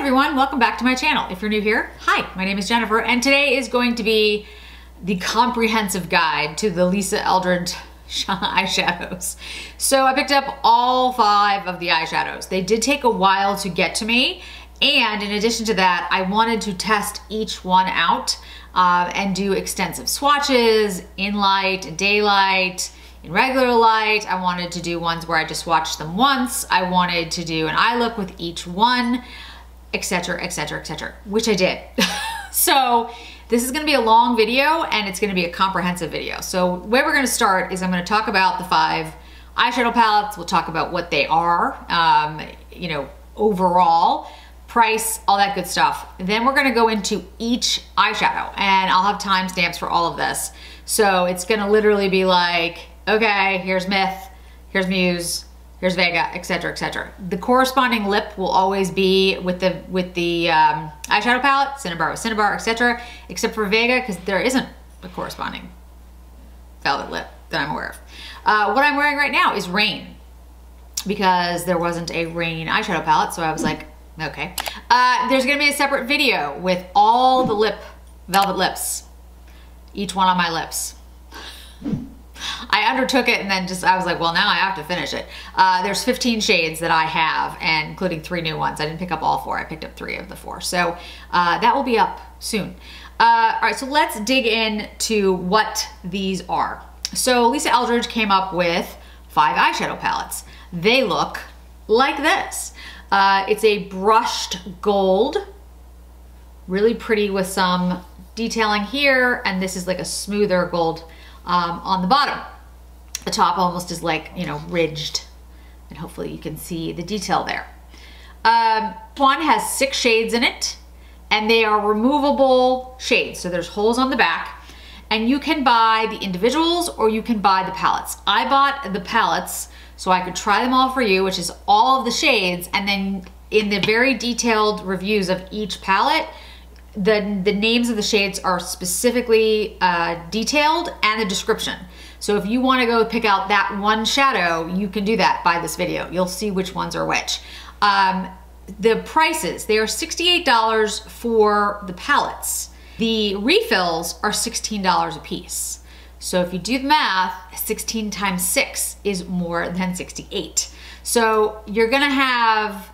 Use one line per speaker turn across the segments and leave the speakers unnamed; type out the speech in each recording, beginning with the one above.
everyone, welcome back to my channel. If you're new here, hi, my name is Jennifer, and today is going to be the comprehensive guide to the Lisa Eldridge eyeshadows. So I picked up all 5 of the eyeshadows. They did take a while to get to me, and in addition to that, I wanted to test each one out and do extensive swatches in light, in daylight, in regular light. I wanted to do ones where I just swatched them once. I wanted to do an eye look with each one, etc., etc., etc., which I did. So this is gonna be a long video and it's gonna be a comprehensive video. So where we're gonna start is I'm gonna talk about the 5 eyeshadow palettes. We'll talk about what they are, you know, overall, price, all that good stuff. Then we're gonna go into each eyeshadow and I'll have timestamps for all of this. So it's gonna literally be like, okay, here's Myth, here's Muse, here's VEGA, etc., etc. The corresponding lip will always be with the eyeshadow palette, CINNABAR with CINNABAR, etc., except for VEGA, because there isn't a corresponding velvet lip that I'm aware of. What I'm wearing right now is Rain, because there wasn't a Rain eyeshadow palette, so I was like, okay. There's gonna be a separate video with all the velvet lips, each one on my lips. I undertook it and then I was like, well, now I have to finish it. There's 15 shades that I have, and including 3 new ones. I didn't pick up all 4. I picked up 3 of the 4. So that will be up soon. All right, so let's dig into what these are. So Lisa Eldridge came up with 5 eyeshadow palettes. They look like this. It's a brushed gold, really pretty with some detailing here, and this is like a smoother gold on the bottom. The top almost is like, you know, ridged, and hopefully you can see the detail there. One has 6 shades in it, and they are removable shades. So there's holes on the back, and you can buy the individuals or you can buy the palettes. I bought the palettes so I could try them all for you, which is all of the shades, and then in the very detailed reviews of each palette, the names of the shades are specifically detailed, and the description. So if you want to go pick out that one shadow, you can do that by this video. You'll see which ones are which. The prices, they are $68 for the palettes. The refills are $16 a piece. So if you do the math, 16 times 6 is more than 68. So you're gonna have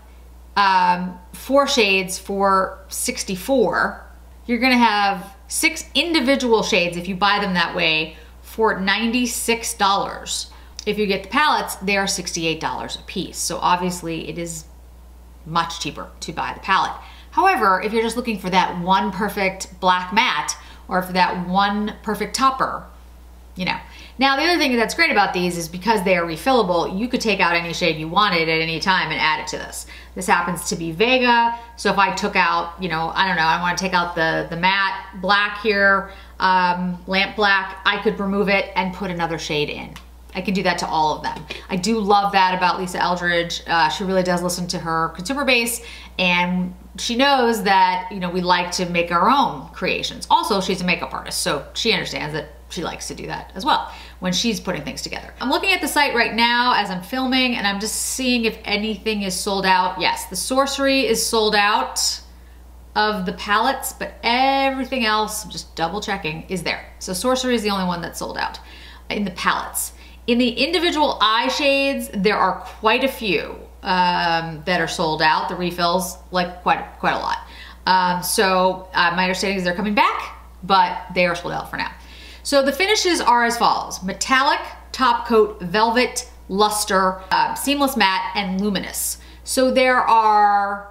4 shades for $64. You're gonna have 6 individual shades if you buy them that way for $96. If you get the palettes, they are $68 a piece. So obviously it is much cheaper to buy the palette. However, if you're just looking for that one perfect black matte, or for that one perfect topper, you know. Now the other thing that's great about these is because they are refillable, you could take out any shade you wanted at any time and add it to this. This happens to be VEGA, so if I took out, you know, I don't know, I want to take out the matte black here, lamp black, I could remove it and put another shade in. I can do that to all of them. I do love that about Lisa Eldridge. She really does listen to her consumer base, and she knows that, you know, we like to make our own creations. Also, she's a makeup artist, so she understands that she likes to do that as well when she's putting things together. I'm looking at the site right now as I'm filming, and I'm just seeing if anything is sold out. Yes, the Sorcery is sold out of the palettes, but everything else, I'm just double checking, is there. So Sorcery is the only one that's sold out in the palettes. In the individual eye shades, there are quite a few that are sold out. The refills, like quite a lot. So my understanding is they're coming back, but they are sold out for now. So the finishes are as follows: metallic, top coat, velvet, luster, seamless matte, and luminous. So there are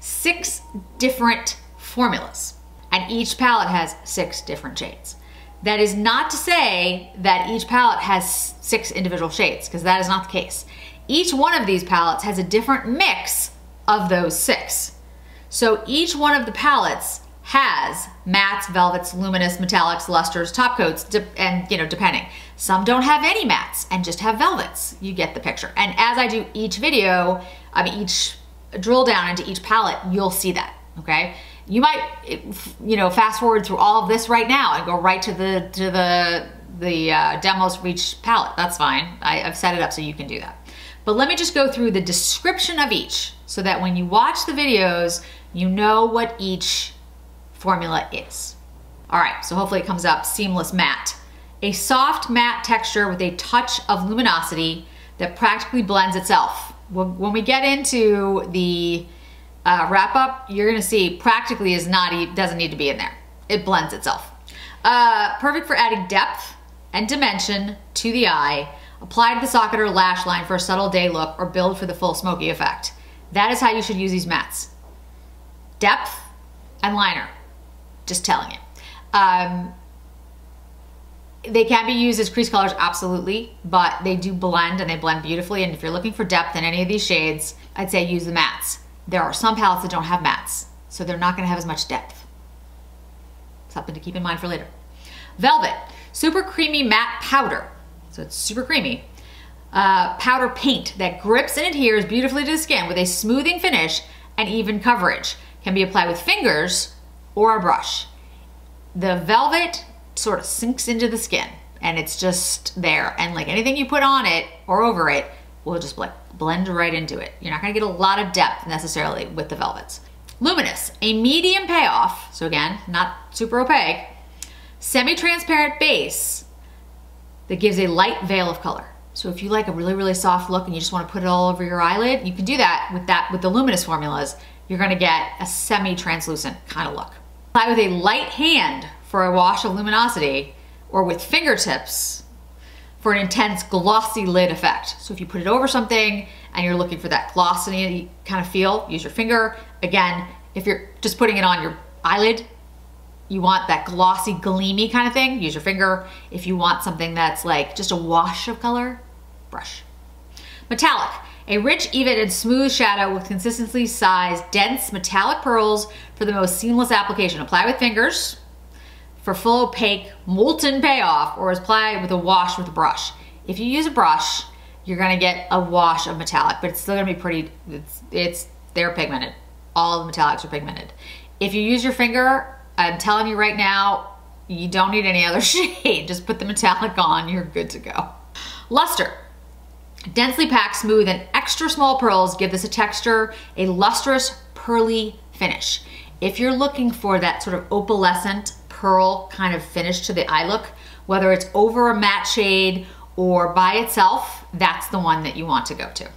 6 different formulas, and each palette has 6 different shades. That is not to say that each palette has 6 individual shades, because that is not the case. Each one of these palettes has a different mix of those 6. So each one of the palettes has mattes, velvets, luminous, metallics, lusters, top coats, and, you know, depending. Some don't have any mattes and just have velvets. You get the picture. And as I do each video, each drill down into each palette, you'll see that, okay? You might, you know, fast forward through all of this right now and go right to the demos for each palette. That's fine. I've set it up so you can do that. But let me just go through the description of each so that when you watch the videos, you know what each formula is. All right, so hopefully it comes up. Seamless matte. A soft matte texture with a touch of luminosity that practically blends itself. When we get into the wrap up, you're gonna see practically doesn't need to be in there. It blends itself. Perfect for adding depth and dimension to the eye. Apply to the socket or lash line for a subtle day look or build for the full smoky effect. That is how you should use these mattes. Depth and liner, just telling you. They can be used as crease colors, absolutely, but they do blend and they blend beautifully. And if you're looking for depth in any of these shades, I'd say use the mattes. There are some palettes that don't have mattes, so they're not gonna have as much depth. Something to keep in mind for later. Velvet, super creamy matte powder. So it's super creamy. Powder paint that grips and adheres beautifully to the skin with a smoothing finish and even coverage. Can be applied with fingers or a brush. The velvet sort of sinks into the skin and it's just there. And like anything you put on it or over it will just blend right into it. You're not gonna get a lot of depth necessarily with the velvets. Luminous, a medium payoff. So again, not super opaque. Semi-transparent base that gives a light veil of color. So if you like a really, really soft look and you just wanna put it all over your eyelid, you can do that with the luminous formulas. You're gonna get a semi-translucent kind of look. Apply with a light hand for a wash of luminosity, or with fingertips for an intense glossy lid effect. So if you put it over something and you're looking for that glossy kind of feel, use your finger. Again, if you're just putting it on your eyelid, you want that glossy, gleamy kind of thing, use your finger. If you want something that's like just a wash of color, brush. Metallic, a rich, even, and smooth shadow with consistently sized, dense metallic pearls for the most seamless application. Apply with fingers for full opaque, molten payoff, or apply with a wash with a brush. If you use a brush, you're gonna get a wash of metallic, but it's still gonna be pretty, they're pigmented. All the metallics are pigmented. If you use your finger, I'm telling you right now, you don't need any other shade. Just put the metallic on, you're good to go. Luster. Densely packed, smooth, and extra small pearls give this a texture, a lustrous, pearly finish. If you're looking for that sort of opalescent pearl kind of finish to the eye look, whether it's over a matte shade or by itself, that's the one that you want to go to.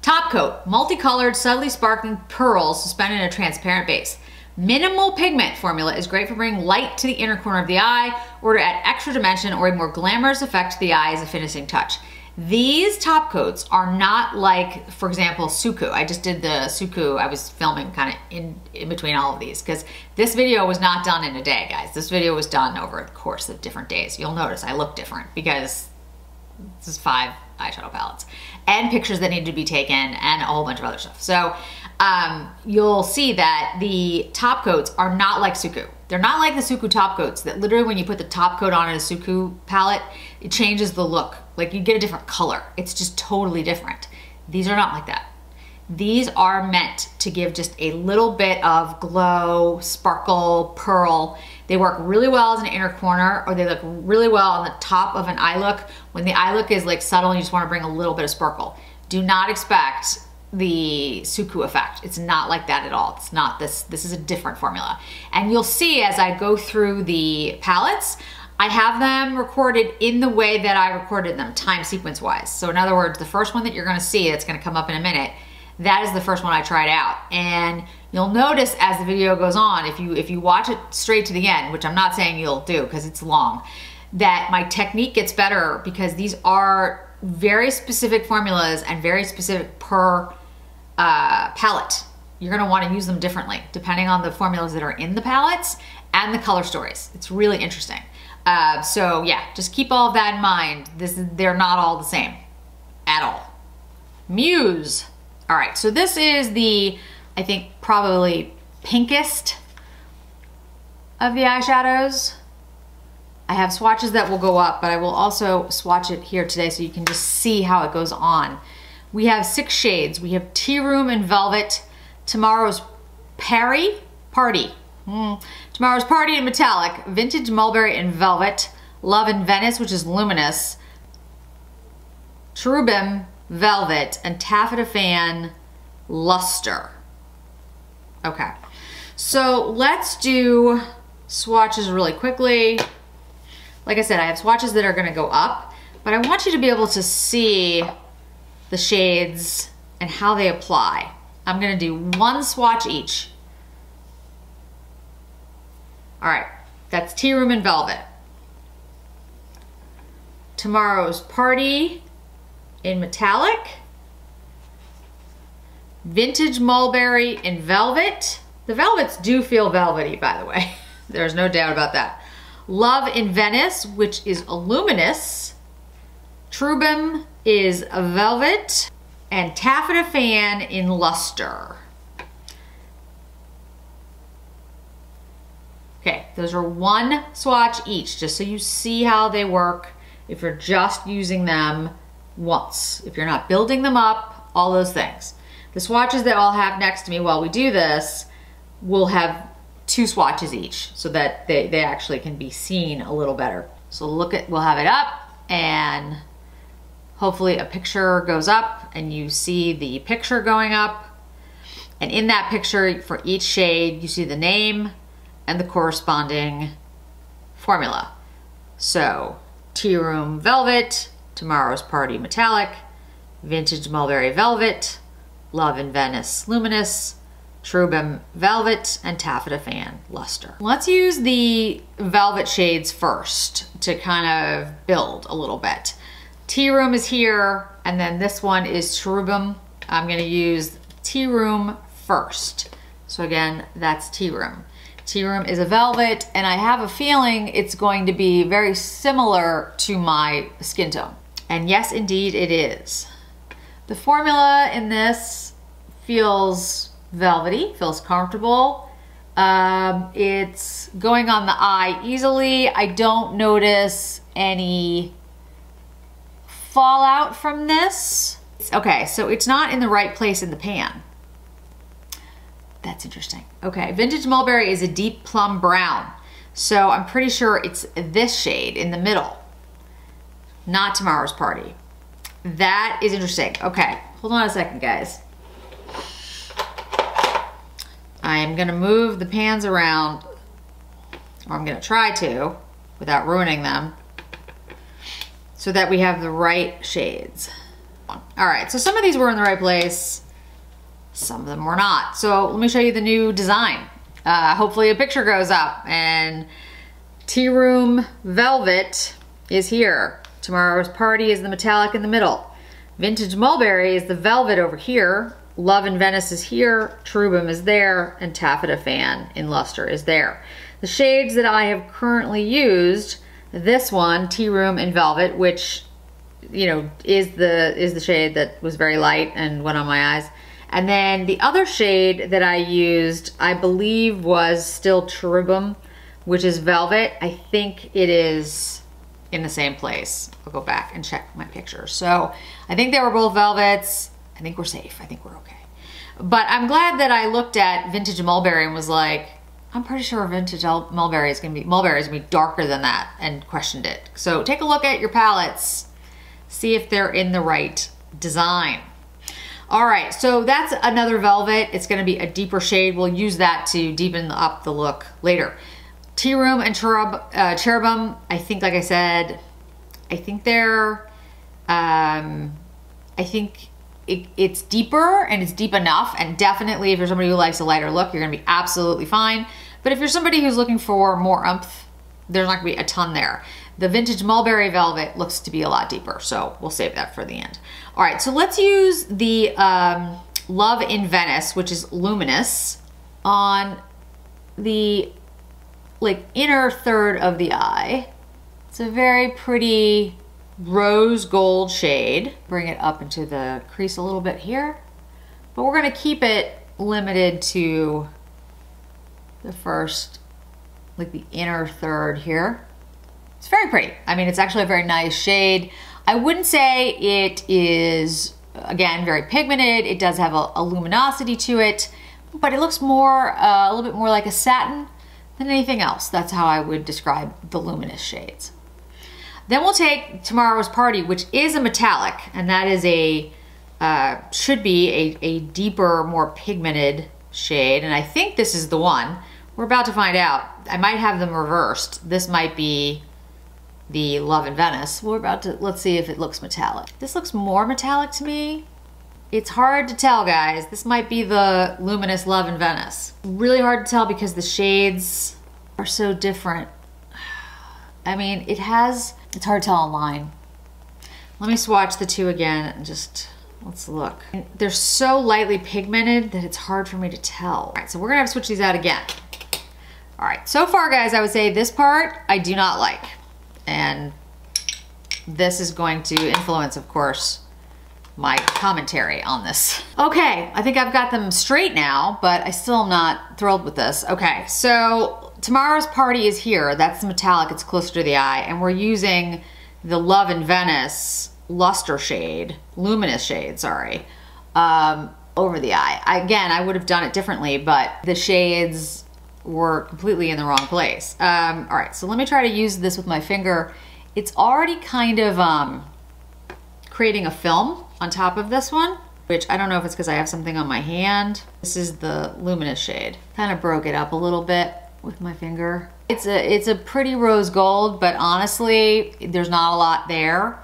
Top coat, multicolored, subtly sparkling pearls suspended in a transparent base. Minimal pigment formula is great for bringing light to the inner corner of the eye or to add extra dimension or a more glamorous effect to the eye as a finishing touch. These top coats are not like, for example, Suku. I just did the Suku. I was filming kind of in between all of these because this video was not done in a day, guys. This video was done over the course of different days. You'll notice I look different because this is 5 eyeshadow palettes and pictures that need to be taken and a whole bunch of other stuff. So you'll see that the top coats are not like Suku. They're not like the Suku top coats that literally when you put the top coat on in a Suku palette, it changes the look. Like you get a different color. It's just totally different. These are not like that. These are meant to give just a little bit of glow, sparkle, pearl. They work really well as an inner corner, or they look really well on the top of an eye look. When the eye look is like subtle and you just want to bring a little bit of sparkle. Do not expect the Suku effect. It's not like that at all. It's not this. This is a different formula. And you'll see as I go through the palettes, I have them recorded in the way that I recorded them, time sequence wise. So in other words, the first one that you're gonna see that's gonna come up in a minute, that is the first one I tried out. And you'll notice as the video goes on, if you watch it straight to the end, which I'm not saying you'll do because it's long, that my technique gets better because these are very specific formulas and very specific per palette. You're gonna wanna use them differently depending on the formulas that are in the palettes and the color stories. It's really interesting. So yeah, just keep all of that in mind. They're not all the same at all. MUSE. All right, so this is the, I think, probably pinkest of the eyeshadows. I have swatches that will go up, but I will also swatch it here today so you can just see how it goes on. We have 6 shades. We have Tea Room in Velvet, Tomorrow's Party, Tomorrow's Party in Metallic, Vintage Mulberry in Velvet, Love in Venice, which is luminous, Cherubim Velvet, and Taffeta Fan Luster. Okay, so let's do swatches really quickly. Like I said, I have swatches that are gonna go up, but I want you to be able to see the shades and how they apply. I'm gonna do one swatch each. All right, that's Tea Room and Velvet. Tomorrow's Party in Metallic. Vintage Mulberry in Velvet. The velvets do feel velvety, by the way. There's no doubt about that. Love in Venice, which is a luminous. Trubum is a velvet. And Taffeta Fan in Luster. Okay, those are one swatch each, just so you see how they work if you're just using them once. If you're not building them up, all those things. The swatches that I'll have next to me while we do this will have two swatches each so that they actually can be seen a little better. So we'll have it up and hopefully a picture goes up and you see the picture going up. And in that picture for each shade, you see the name and the corresponding formula. So Tea Room Velvet, Tomorrow's Party Metallic, Vintage Mulberry Velvet, Love in Venice Luminous, Trubum Velvet, and Taffeta Fan Luster. Let's use the velvet shades first to kind of build a little bit. Tea Room is here, and then this one is Trubum. I'm gonna use Tea Room first. So again, that's Tea Room. Tea Room is a velvet, and I have a feeling it's going to be very similar to my skin tone. And yes, indeed it is. The formula in this feels velvety, feels comfortable. It's going on the eye easily. I don't notice any fallout from this. Okay, so it's not in the right place in the pan. That's interesting. Okay, Vintage Mulberry is a deep plum brown. So I'm pretty sure it's this shade in the middle, not Tomorrow's Party. That is interesting. Okay, hold on a second, guys. I'm gonna move the pans around, or I'm gonna try to, without ruining them, so that we have the right shades. All right, so some of these were in the right place. Some of them were not. So let me show you the new design. Hopefully a picture goes up, and Tea Room Velvet is here. Tomorrow's Party is the metallic in the middle. Vintage Mulberry is the velvet over here. Love in Venice is here. Trubum is there, and Taffeta Fan in Luster is there. The shades that I have currently used, this one, Tea Room in Velvet, which, you know, is the shade that was very light and went on my eyes. And then the other shade that I used, I believe was still Trubum, which is Velvet. I think it is in the same place. I'll go back and check my picture. So I think they were both velvets. I think we're safe. I think we're okay. But I'm glad that I looked at Vintage Mulberry and was like, I'm pretty sure Vintage Mulberry is gonna be darker than that, and questioned it. So take a look at your palettes, see if they're in the right design. All right, so that's another velvet. It's gonna be a deeper shade. We'll use that to deepen up the look later. Tea Room and Cherubim, I think, like I said, I think they're, I think it's deeper and it's deep enough, and definitely if you're somebody who likes a lighter look, you're gonna be absolutely fine. But if you're somebody who's looking for more oomph, there's not gonna be a ton there. The Vintage Mulberry Velvet looks to be a lot deeper, so we'll save that for the end. All right, so let's use the Love in Venice, which is luminous, on the inner third of the eye. It's a very pretty rose gold shade. Bring it up into the crease a little bit here, but we're gonna keep it limited to the first, the inner third here. It's very pretty. I mean, it's actually a very nice shade. I wouldn't say it is, again, very pigmented. It does have a luminosity to it, but it looks more, a little bit more like a satin than anything else. That's how I would describe the luminous shades. Then we'll take Tomorrow's Party, which is a metallic, and that is a should be a deeper, more pigmented shade, and I think this is the one. We're about to find out. I might have them reversed. This might be the Love and Venice. We're about to, let's see if it looks metallic. This looks more metallic to me. It's hard to tell, guys. This might be the Luminous Love and Venice. Really hard to tell because the shades are so different. I mean, it's hard to tell online. Let me swatch the two again and just, let's look. They're so lightly pigmented that it's hard for me to tell. All right, so we're gonna have to switch these out again. All right, so far, guys, I would say this part I do not like. And this is going to influence, of course, my commentary on this. Okay, I think I've got them straight now, but I still am not thrilled with this. Okay, so Tomorrow's Party is here. That's the metallic, it's closer to the eye. And we're using the Love and Venice luster shade, luminous shade, sorry, over the eye. Again, I would have done it differently, but the shades were completely in the wrong place. All right, so let me try to use this with my finger. It's already kind of creating a film on top of this one, which I don't know if it's because I have something on my hand. This is the luminous shade. Kind of broke it up a little bit with my finger. It's a pretty rose gold, but honestly, there's not a lot there.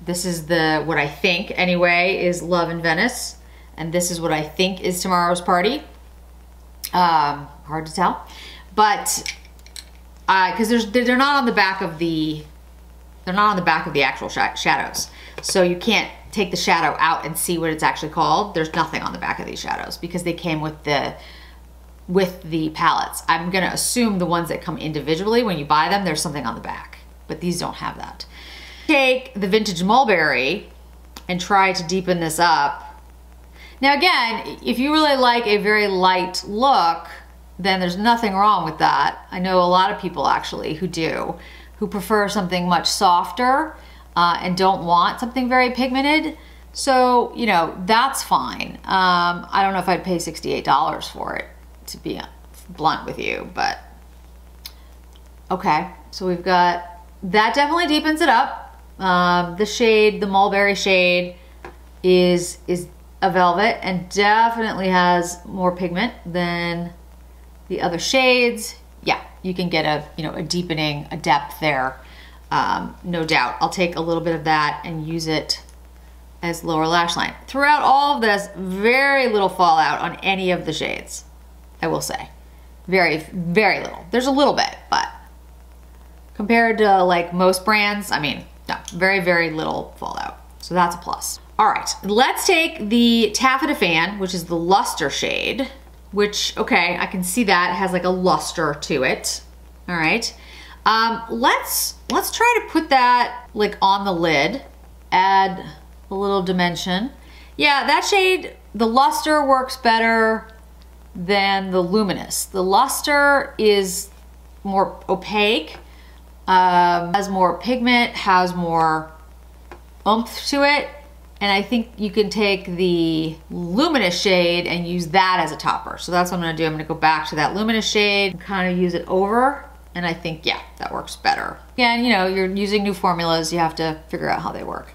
This is what I think, anyway, is Love and Venice, and this is what I think is Tomorrow's Party. Hard to tell, but because they're not on the back of the actual shadows, so you can't take the shadow out and see what it's actually called. There's nothing on the back of these shadows because they came with the palettes. I'm gonna assume the ones that come individually, when you buy them, there's something on the back, but these don't have that. Take the Vintage Mulberry and try to deepen this up. Now again, if you really like a very light look, then there's nothing wrong with that. I know a lot of people actually who prefer something much softer and don't want something very pigmented. So, you know, that's fine. I don't know if I'd pay $68 for it, to be blunt with you, but okay. So we've got, that definitely deepens it up. The shade, the Mulberry shade is a velvet and definitely has more pigment than the other shades. Yeah, you can get a deepening, a depth there, no doubt. I'll take a little bit of that and use it as lower lash line. Throughout all of this, very little fallout on any of the shades, I will say. Very, very little. There's a little bit, but compared to like most brands, I mean, no, very, very little fallout. So that's a plus. All right, let's take the Taffeta Fan, which is the luster shade, which, okay, I can see that it has like a luster to it. All right, let's try to put that like on the lid, add a little dimension. Yeah, that shade, the luster works better than the luminous. The luster is more opaque, has more pigment, has more oomph to it. And I think you can take the luminous shade and use that as a topper. So that's what I'm gonna do. I'm gonna go back to that luminous shade and kind of use it over. And I think, yeah, that works better. Again, you know, you're using new formulas. You have to figure out how they work.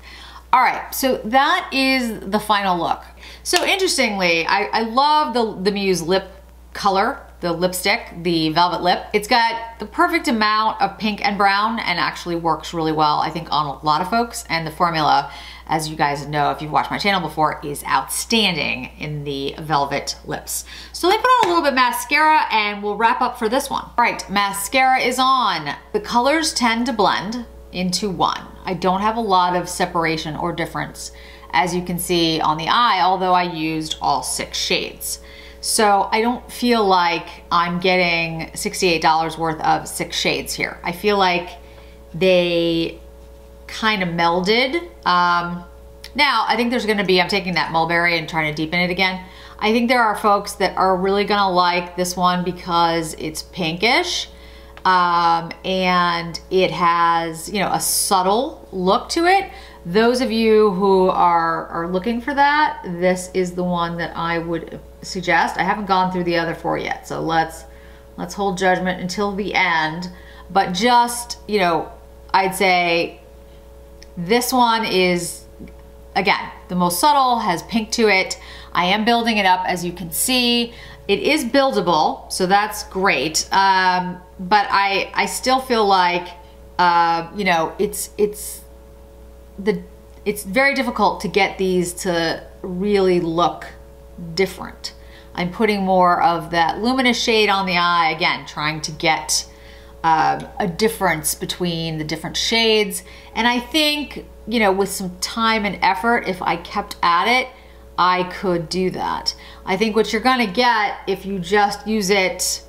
All right, so that is the final look. So interestingly, I love the MUSE lip color, the lipstick, the velvet lip. It's got the perfect amount of pink and brown and actually works really well, I think, on a lot of folks. And the formula, as you guys know, if you've watched my channel before, is outstanding in the velvet lips. So let me put on a little bit of mascara and we'll wrap up for this one. All right, mascara is on. The colors tend to blend into one. I don't have a lot of separation or difference, as you can see on the eye, although I used all 6 shades. So I don't feel like I'm getting $68 worth of 6 shades here. I feel like they kind of melded. Now, I think there's gonna be, I'm taking that Mulberry and trying to deepen it again. I think there are folks that are really gonna like this one because it's pinkish and it has, you know, a subtle look to it. Those of you who are looking for that, this is the one that I would suggest. I haven't gone through the other 4 yet, so let's hold judgment until the end. But just, you know, I'd say this one is again, the most subtle, has pink to it. I am building it up, as you can see. It is buildable, so that's great. But I still feel like, you know, it's very difficult to get these to really look different. I'm putting more of that luminous shade on the eye, again, trying to get a difference between the different shades. And I think, you know, with some time and effort, if I kept at it, I could do that. I think what you're gonna get if you just use it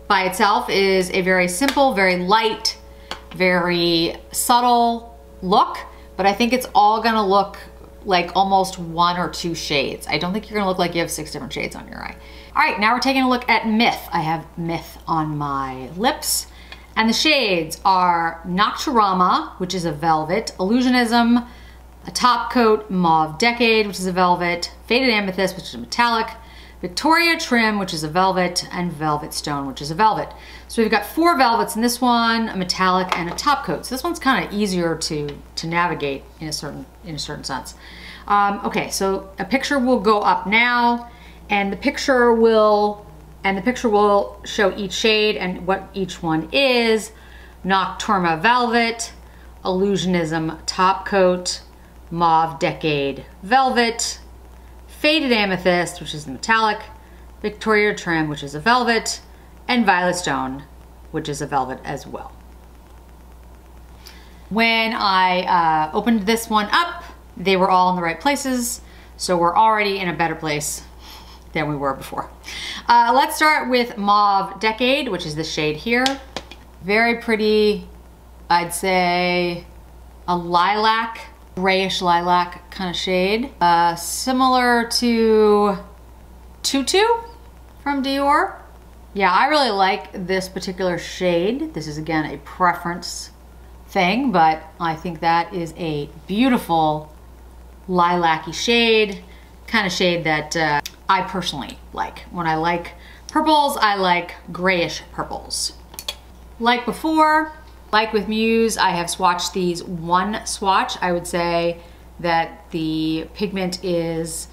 by itself is a very simple, very light, very subtle look, but I think it's all gonna look like almost 1 or 2 shades. I don't think you're gonna look like you have 6 different shades on your eye. All right, now we're taking a look at Myth. I have Myth on my lips, and the shades are Nocturama, which is a velvet, Illusionism, a top coat, Mauve Decade, which is a velvet, Faded Amethyst, which is a metallic, Victoria Trim, which is a velvet, and Velvet Stone, which is a velvet. So we've got 4 velvets in this one, a metallic and a top coat. So this one's kind of easier to navigate in a certain sense. Okay, so a picture will go up now, and the picture will show each shade and what each one is. Nocturama Velvet, Illusionism Top Coat, Mauve Decade Velvet, Faded Amethyst, which is the metallic, Victoria Trim, which is a velvet, and Violet Stone, which is a velvet as well. When I opened this one up, they were all in the right places, so we're already in a better place than we were before. Let's start with Mauve Decade, which is the shade here. Very pretty, I'd say a lilac, grayish lilac kind of shade. Similar to Tutu from Dior. Yeah, I really like this particular shade. This is, again, a preference thing, but I think that is a beautiful lilac-y shade, kind of shade that I personally like. When I like purples, I like grayish purples. Like before, like with Muse, I have swatched these one swatch. I would say that the pigment is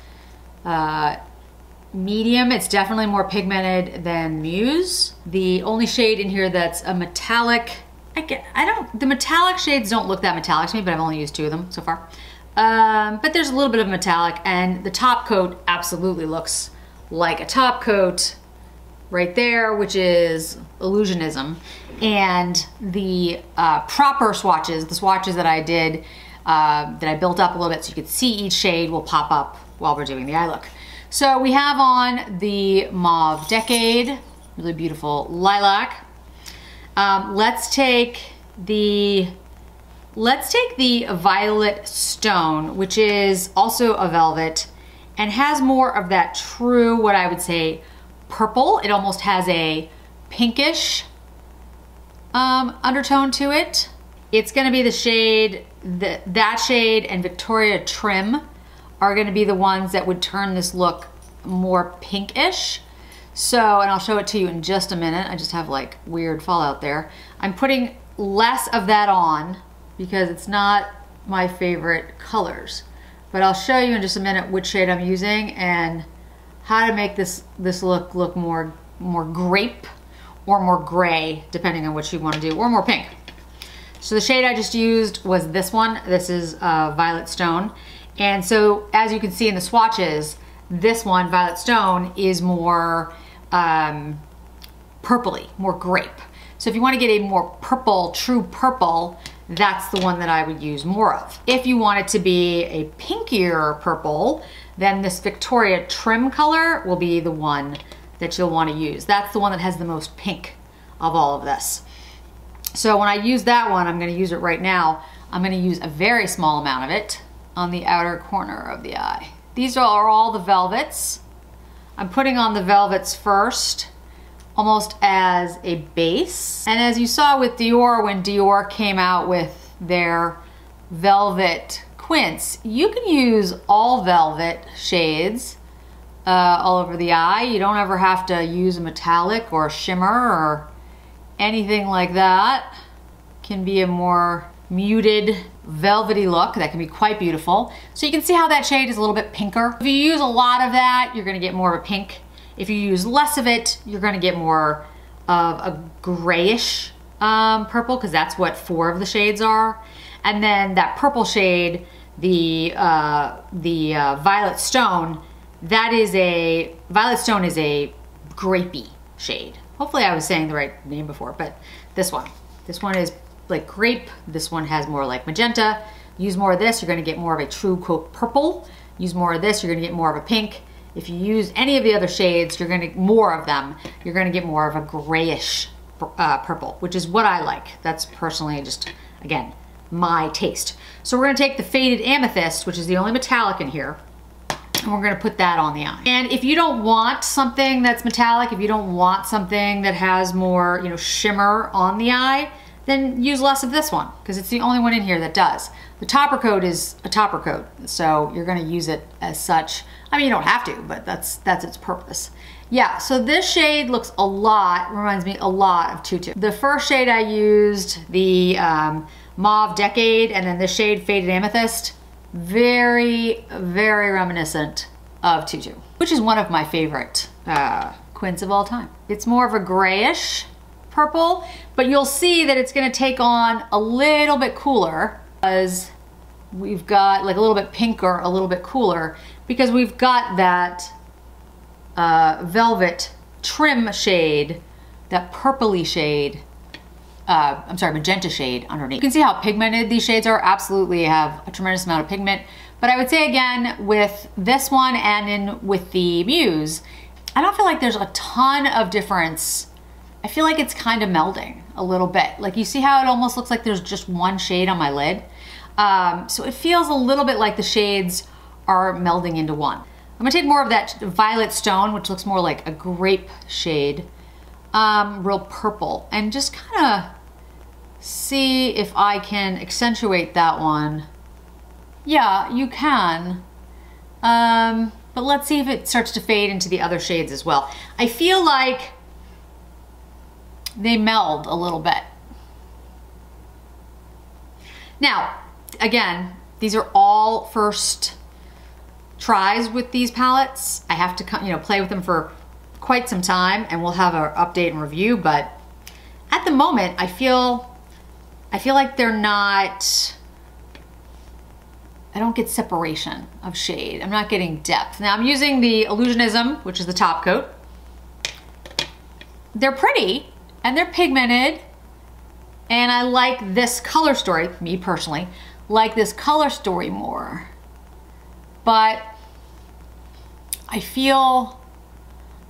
medium. It's definitely more pigmented than Muse. The only shade in here that's a metallic, the metallic shades don't look that metallic to me, but I've only used 2 of them so far. But there's a little bit of metallic, and the top coat absolutely looks like a top coat right there, which is Illusionism. And the proper swatches, the swatches that I did, that I built up a little bit so you could see each shade, will pop up while we're doing the eye look. So we have on the Mauve Decade, really beautiful lilac. Let's take the Violet Stone, which is also a velvet and has more of that true, what I would say, purple. It almost has a pinkish undertone to it. It's gonna be the shade, that shade and Victoria Trim are gonna be the ones that would turn this look more pinkish. So, and I'll show it to you in just a minute. I just have like weird fallout there. I'm putting less of that on because it's not my favorite colors. But I'll show you in just a minute which shade I'm using and how to make this look more grape or more gray, depending on what you want to do, or more pink. So the shade I just used was this one. This is Violet Stone. And so as you can see in the swatches, this one, Violet Stone, is more purpley, more grape. So if you want to get a more purple, true purple, that's the one that I would use more of. If you want it to be a pinkier purple, then this Victoria Trim color will be the one that you'll want to use. That's the one that has the most pink of all of this. So when I use that one, I'm going to use it right now. I'm going to use a very small amount of it on the outer corner of the eye. These are all the velvets. I'm putting on the velvets first, almost as a base. And as you saw with Dior, when Dior came out with their velvet quints, you can use all velvet shades all over the eye. You don't ever have to use a metallic or a shimmer or anything like that. Can be a more muted velvety look that can be quite beautiful. So you can see how that shade is a little bit pinker. If you use a lot of that, you're gonna get more of a pink. If you use less of it, you're gonna get more of a grayish purple, because that's what 4 of the shades are. And then that purple shade, the Violet Stone, Violet Stone is a grapey shade. Hopefully I was saying the right name before, but this one is like grape. This one has more like magenta. Use more of this, you're gonna get more of a true quote purple. Use more of this, you're gonna get more of a pink. If you use any of the other shades, you're gonna get more of a grayish purple, which is what I like. That's personally just, again, my taste. So we're gonna take the Faded Amethyst, which is the only metallic in here, and we're gonna put that on the eye. And if you don't want something that's metallic, if you don't want something that has more, you know, shimmer on the eye, then use less of this one, because it's the only one in here that does. The topper coat is a topper coat, so you're gonna use it as such. I mean, you don't have to, but that's its purpose. Yeah, so this shade reminds me a lot of Tutu. The first shade I used, the Mauve Decade, and then this shade, Faded Amethyst, very, very reminiscent of Tutu, which is one of my favorite quints of all time. It's more of a grayish purple, but you'll see that it's gonna take on a little bit cooler, because we've got like a little bit pinker, a little bit cooler, because we've got that velvet trim shade, that purpley shade, I'm sorry, magenta shade underneath. You can see how pigmented these shades are. Absolutely have a tremendous amount of pigment. But I would say again, with this one and with the Muse, I don't feel like there's a ton of difference. I feel like it's kind of melding a little bit. Like you see how it almost looks like there's just one shade on my lid? So it feels a little bit like the shades are melding into one. I'm gonna take more of that Violet Stone, which looks more like a grape shade, real purple, and just kind of see if I can accentuate that one. Yeah, you can. But let's see if it starts to fade into the other shades as well. I feel like they meld a little bit. Now, again, these are all first tries with these palettes. I have to, you know, play with them for quite some time, and we'll have an update and review, but at the moment, I feel like they're not, I don't get separation of shade. I'm not getting depth. Now I'm using the Illusionism, which is the top coat. They're pretty, and they're pigmented, and I like this color story, me personally, like this color story more. But I feel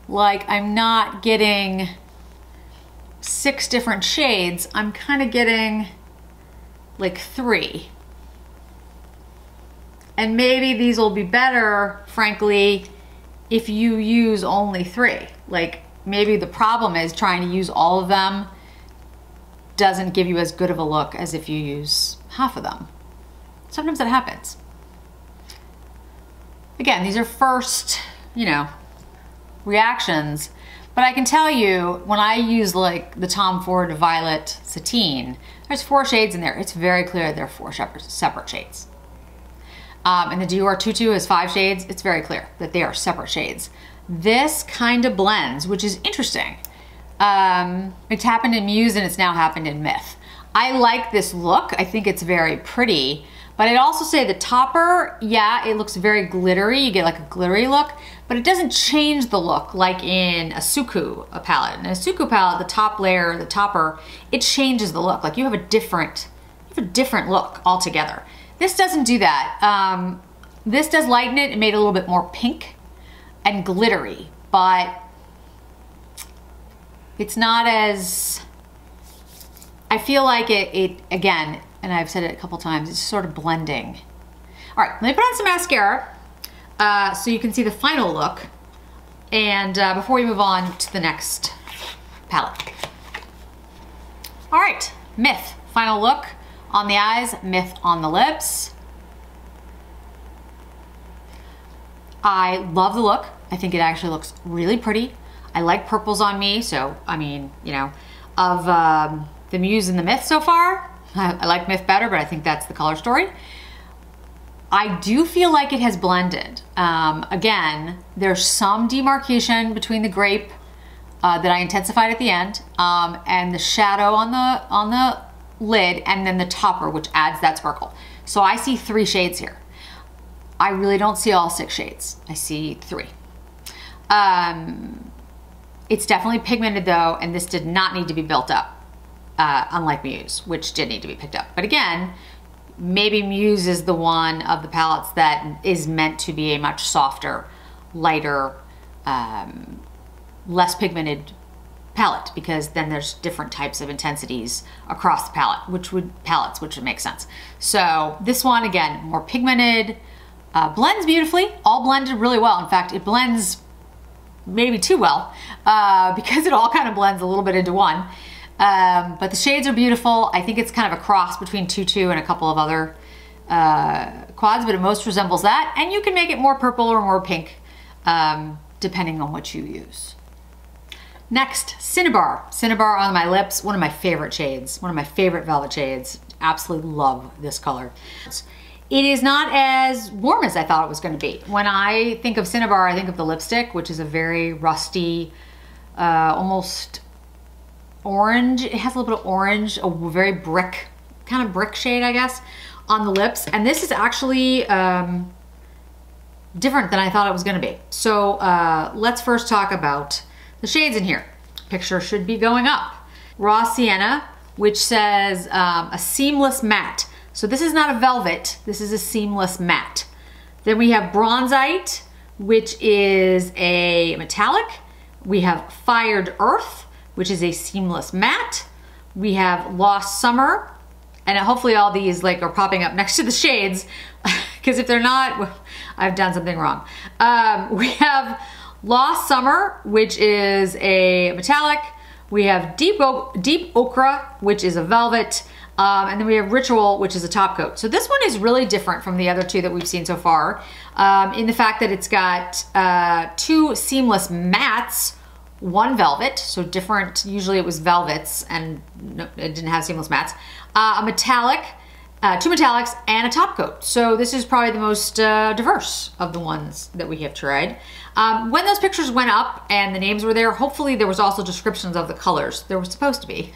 like I'm not getting 6 different shades. I'm kind of getting like 3. And maybe these will be better, frankly, if you use only 3. Like maybe the problem is trying to use all of them doesn't give you as good of a look as if you use half of them. Sometimes that happens. Again, these are first, you know, reactions, but I can tell you when I use like the Tom Ford Violet Satine, there's 4 shades in there. It's very clear they're 4 separate shades. And the Dior Tutu is 5 shades. It's very clear that they are separate shades. This kind of blends, which is interesting. It's happened in Muse and it's now happened in Myth. I like this look. I think it's very pretty, but I'd also say the topper, yeah, it looks very glittery. You get like a glittery look, but it doesn't change the look like in a Suku palette. In a Suku palette, the top layer, the topper, it changes the look. Like you have a different look altogether. This doesn't do that. This does lighten it and made it a little bit more pink and glittery, but it's not as, I feel like it again, and I've said it a couple times, it's sort of blending. All right, let me put on some mascara so you can see the final look, and before we move on to the next palette. All right, Myth, final look on the eyes, Myth on the lips. I love the look. I think it actually looks really pretty. I like purples on me, so I mean, you know, of the Muse and the Myth so far, I like Myth better, but I think that's the color story. I do feel like it has blended. Again, there's some demarcation between the grape that I intensified at the end, and the shadow on the lid, and then the topper, which adds that sparkle. So I see 3 shades here. I really don't see all 6 shades. I see 3. It's definitely pigmented though, and this did not need to be built up, unlike Muse, which did need to be picked up. But again, maybe Muse is the one of the palettes that is meant to be a much softer, lighter, less pigmented palette, because then there's different types of intensities across the palette, which would make sense. So this one, again, more pigmented, blends beautifully, all blended really well. In fact, it blends maybe too well, because it all kind of blends a little bit into one. But the shades are beautiful. I think it's kind of a cross between Tutu and a couple of other quads, but it most resembles that. And you can make it more purple or more pink, depending on what you use. Next, Cinnabar. Cinnabar on my lips, one of my favorite shades, one of my favorite velvet shades. Absolutely love this color. It is not as warm as I thought it was going to be. When I think of Cinnabar, I think of the lipstick, which is a very rusty, almost orange. It has a little bit of orange, a very brick, kind of brick shade, I guess, on the lips. And this is actually different than I thought it was going to be. So let's first talk about the shades in here. Picture should be going up. Raw Sienna, which says a seamless matte. So this is not a velvet, this is a seamless matte. Then we have Bronzite, which is a metallic. We have Fired Earth, which is a seamless matte. We have Lost Summer, and hopefully all these are popping up next to the shades, because if they're not, well, I've done something wrong. We have Lost Summer, which is a metallic. We have Deep Ochre, which is a velvet. And then we have Ritual, which is a top coat. So this one is really different from the other 2 that we've seen so far, in the fact that it's got 2 seamless mattes, 1 velvet, so different. Usually it was velvets and it didn't have seamless mattes. A metallic, 2 metallics, and a top coat. So this is probably the most diverse of the ones that we have tried. When those pictures went up and the names were there, hopefully there was also descriptions of the colors. There was supposed to be.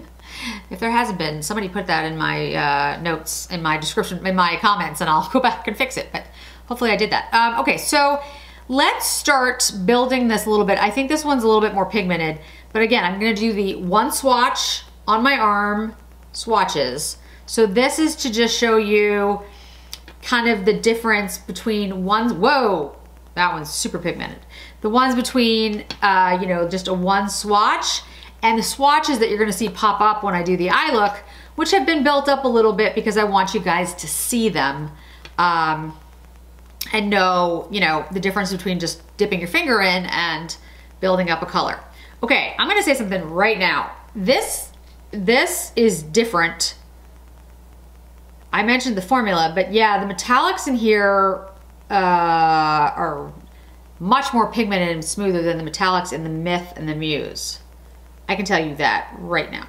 If there hasn't been, somebody put that in my notes, in my description, in my comments, and I'll go back and fix it, but hopefully I did that. Okay, so let's start building this a little bit. I think this one's a little bit more pigmented, but again, I'm gonna do the 1 swatch on my arm, swatches. So this is to just show you kind of the difference between ones, whoa, that one's super pigmented. The ones between, you know, just a 1 swatch, and the swatches that you're gonna see pop up when I do the eye look, which have been built up a little bit because I want you guys to see them and know, you know, the difference between just dipping your finger in and building up a color. Okay, I'm gonna say something right now. This is different. I mentioned the formula, but yeah, the metallics in here are much more pigmented and smoother than the metallics in the Myth and the Muse. I can tell you that right now.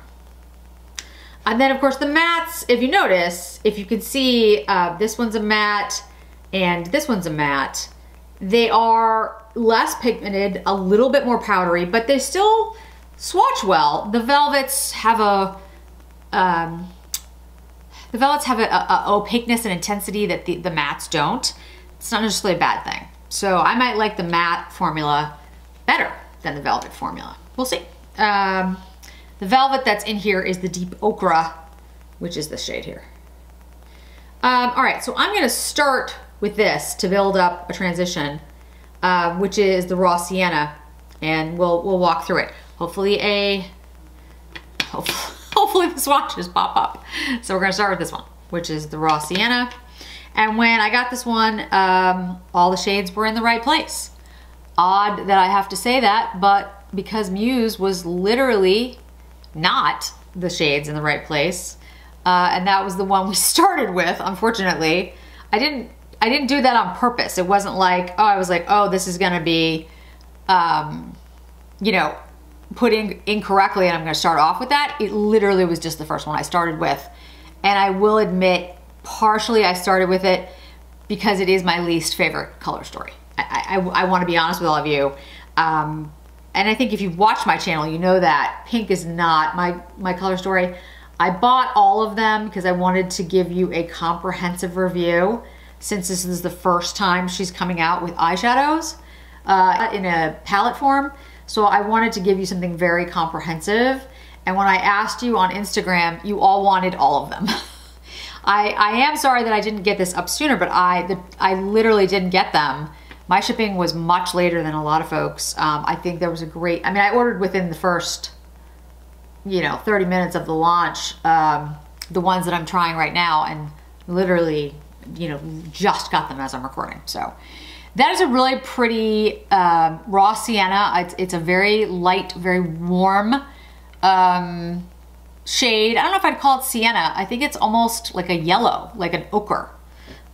And then of course the mattes, if you notice, if you can see, this one's a matte and this one's a matte. They are less pigmented, a little bit more powdery, but they still swatch well. The velvets have a opaqueness and intensity that the mattes don't. It's not necessarily a bad thing. So I might like the matte formula better than the velvet formula. We'll see. The velvet that's in here is the Deep Ochre, which is this shade here. All right, so I'm gonna start with this to build up a transition, which is the Raw Sienna, and we'll walk through it. Hopefully the swatches pop up. So we're gonna start with this one, which is the Raw Sienna. And when I got this one, all the shades were in the right place. Odd that I have to say that, but because Muse was literally not the shades in the right place, and that was the one we started with, unfortunately. I didn't do that on purpose. It wasn't like, oh, I was like, oh, this is gonna be, you know, put in incorrectly and I'm gonna start off with that. It literally was just the first one I started with, And I will admit, partially I started with it because it is my least favorite color story. I want to be honest with all of you. And I think if you've watched my channel, you know that pink is not my color story. I bought all of them because I wanted to give you a comprehensive review, since this is the first time she's coming out with eyeshadows in a palette form. So I wanted to give you something very comprehensive. And when I asked you on Instagram, you all wanted all of them. I am sorry that I didn't get this up sooner, but I literally didn't get them. My shipping was much later than a lot of folks. I think there was a great, I mean, I ordered within the first, 30 minutes of the launch, the ones that I'm trying right now, and literally, just got them as I'm recording. So that is a really pretty raw sienna. It's a very light, very warm shade. I don't know if I'd call it sienna. I think it's almost like a yellow, like an ochre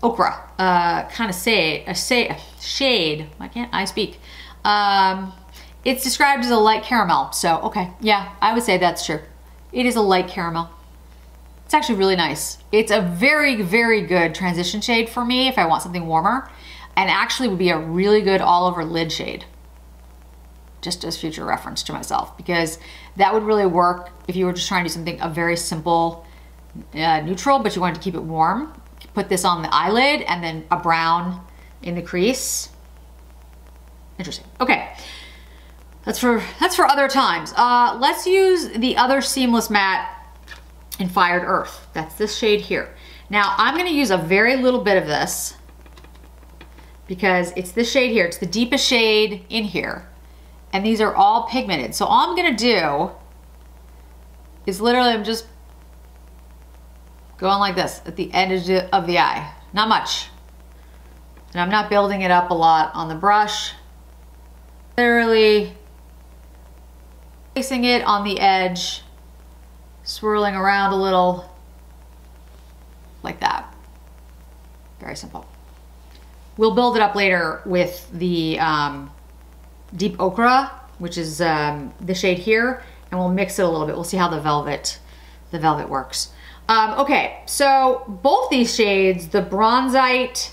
kind of shade. Why can't I speak? It's described as a light caramel. So, okay, yeah, I would say that's true. It is a light caramel. It's actually really nice. It's a very, very good transition shade for me if I want something warmer, and actually would be a really good all over lid shade. Just as future reference to myself, because that would really work if you were just trying to do something, a very simple neutral, but you wanted to keep it warm. Put this on the eyelid and then a brown in the crease. Interesting. Okay, that's for other times. Let's use the other seamless matte in Fired Earth. That's this shade here. Now I'm going to use a very little bit of this because it's this shade here. It's the deepest shade in here. And these are all pigmented. So all I'm gonna do is literally, I'm just going like this at the edge of the eye. Not much. And I'm not building it up a lot on the brush. Literally placing it on the edge, swirling around a little, like that. Very simple. We'll build it up later with the deep ochre, which is the shade here, and we'll mix it a little bit. We'll see how the velvet works. Okay, so both these shades, the Bronzite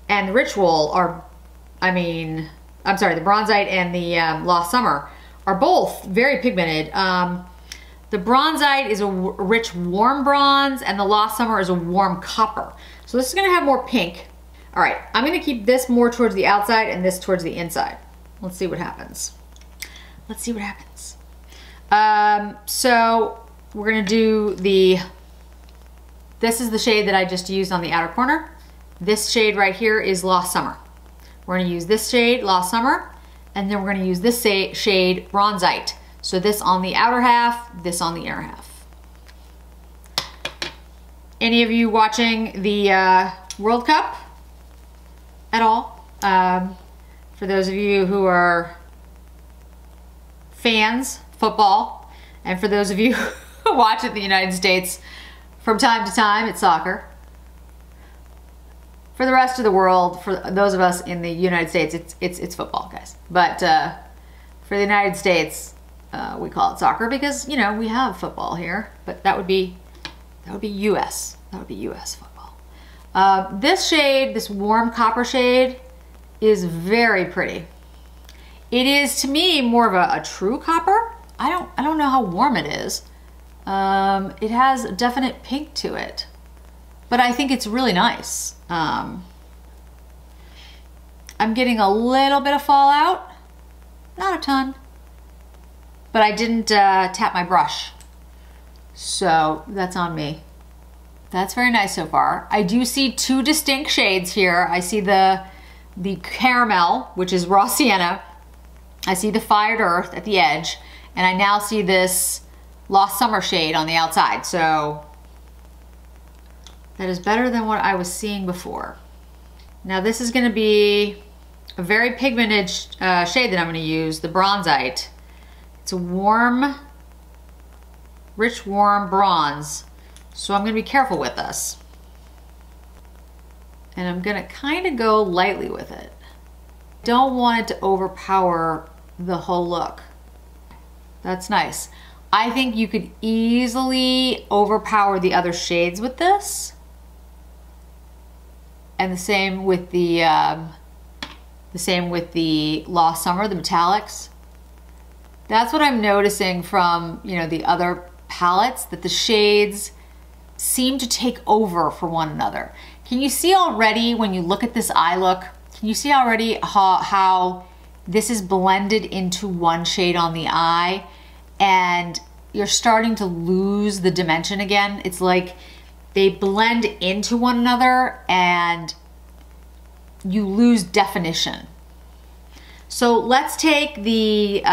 and the Ritual are, the Bronzite and the Lost Summer are both very pigmented. The Bronzite is a rich warm bronze, and the Lost Summer is a warm copper. So this is gonna have more pink. All right, I'm gonna keep this more towards the outside and this towards the inside. Let's see what happens. Let's see what happens. So we're gonna do this is the shade that I just used on the outer corner. This shade right here is Lost Summer. We're gonna use this shade, Lost Summer, and then we're gonna use this shade, Bronzite. So this on the outer half, this on the inner half. Any of you watching the World Cup at all? For those of you who are fans, football, and for those of you who watch it in the United States from time to time, it's soccer. For the rest of the world, for those of us in the United States, it's football, guys. But for the United States, we call it soccer because, we have football here, but that would be US. That would be US football. This shade, this warm copper shade, is very pretty. It is, to me, more of a true copper. I don't know how warm it is. It has a definite pink to it, but I think it's really nice. I'm getting a little bit of fallout, not a ton, but I didn't tap my brush, so that's on me. That's very nice so far. I do see two distinct shades here. I see the caramel, which is raw sienna. I see the Fired Earth at the edge, and I now see this Lost Summer shade on the outside. So that is better than what I was seeing before. Now this is gonna be a very pigmented shade that I'm gonna use, the Bronzite. It's a warm, rich, warm bronze. So I'm gonna be careful with this. And I'm gonna kind of go lightly with it. Don't want it to overpower the whole look. That's nice. I think you could easily overpower the other shades with this. And the same with the Lost Summer, the metallics. That's what I'm noticing from, you know, the other palettes, that the shades seem to take over for one another. Can you see already when you look at this eye look, can you see already how this is blended into one shade on the eye and you're starting to lose the dimension again? It's like they blend into one another and you lose definition. So let's take the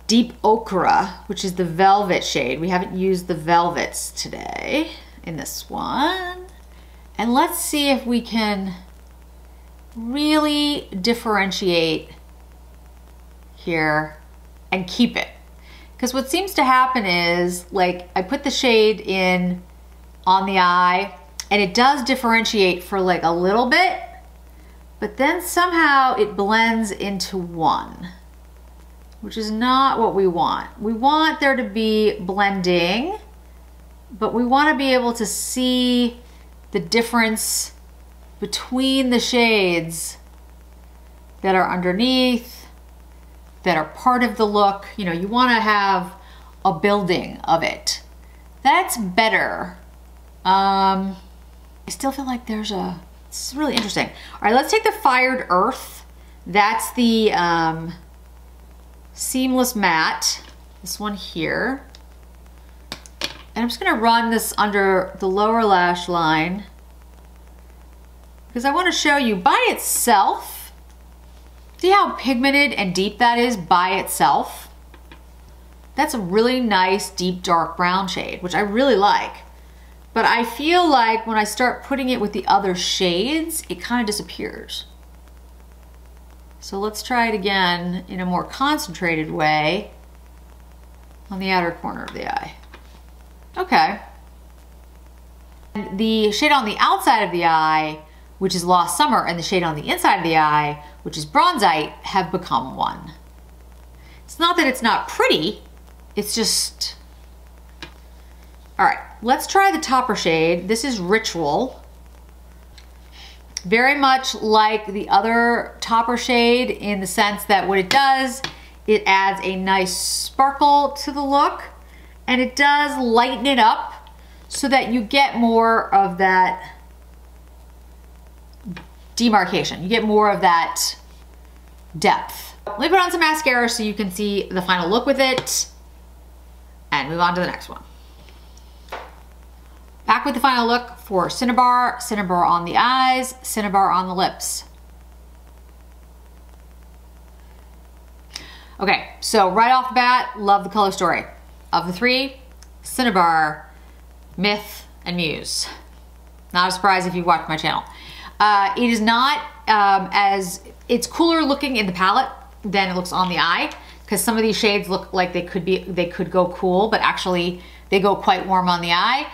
Deep Ochre, which is the velvet shade. We haven't used the velvets today in this one. And let's see if we can really differentiate here and keep it. Because what seems to happen is, like, I put the shade in on the eye and it does differentiate for like a little bit, but then somehow it blends into one, which is not what we want. We want there to be blending, but we want to be able to see the difference between the shades that are underneath, that are part of the look. You know, you want to have a building of it. That's better. I still feel like it's really interesting. All right, let's take the Fired Earth. That's the Seamless Matte, this one here. And I'm just gonna run this under the lower lash line because I want to show you by itself. See how pigmented and deep that is by itself? That's a really nice deep dark brown shade, which I really like. But I feel like when I start putting it with the other shades, it kind of disappears. So let's try it again in a more concentrated way on the outer corner of the eye. Okay. And the shade on the outside of the eye, which is Lost Summer, and the shade on the inside of the eye, which is Bronzite, have become one. It's not that it's not pretty, it's just... All right, let's try the topper shade. This is Ritual. Very much like the other topper shade in the sense that what it does, it adds a nice sparkle to the look, and it does lighten it up so that you get more of that demarcation. You get more of that depth. Let me put on some mascara so you can see the final look with it and move on to the next one. Back with the final look for CINNABAR, CINNABAR on the eyes, CINNABAR on the lips. Okay, so right off the bat, love the color story. Of the three, CINNABAR, Myth, and Muse. Not a surprise if you've watched my channel. It is not it's cooler looking in the palette than it looks on the eye, because some of these shades look like they could go cool, but actually they go quite warm on the eye.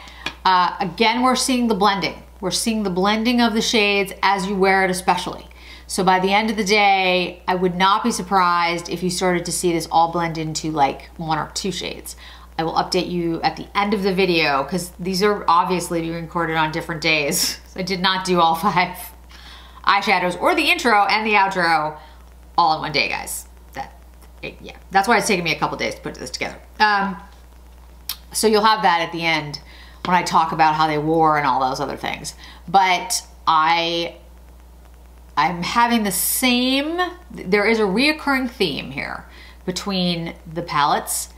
Again, we're seeing the blending. We're seeing the blending of the shades as you wear it especially. So by the end of the day, I would not be surprised if you started to see this all blend into like 1 or 2 shades. I will update you at the end of the video because these are obviously being recorded on different days. I did not do all 5 eyeshadows or the intro and the outro all in one day, guys. Yeah, that's why it's taken me a couple days to put this together. So you'll have that at the end when I talk about how they wore and all those other things. But I'm having the same, there is a reoccurring theme here between the palettes,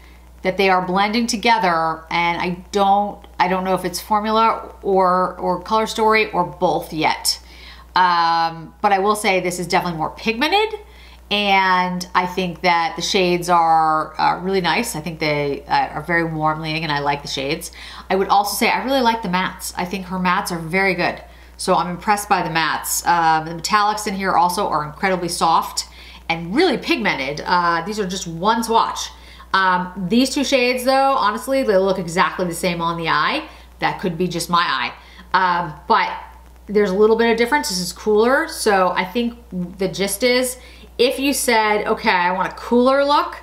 that they are blending together, and I don't know if it's formula or color story or both yet. But I will say this is definitely more pigmented, and I think that the shades are really nice. I think they are very warm leaning, and I like the shades. I would also say I really like the mattes. I think her mattes are very good. So I'm impressed by the mattes. The metallics in here also are incredibly soft and really pigmented. These are just one swatch. These 2 shades though, honestly, they look exactly the same on the eye. That could be just my eye. But there's a little bit of difference. This is cooler. So I think the gist is, if you said, okay, I want a cooler look,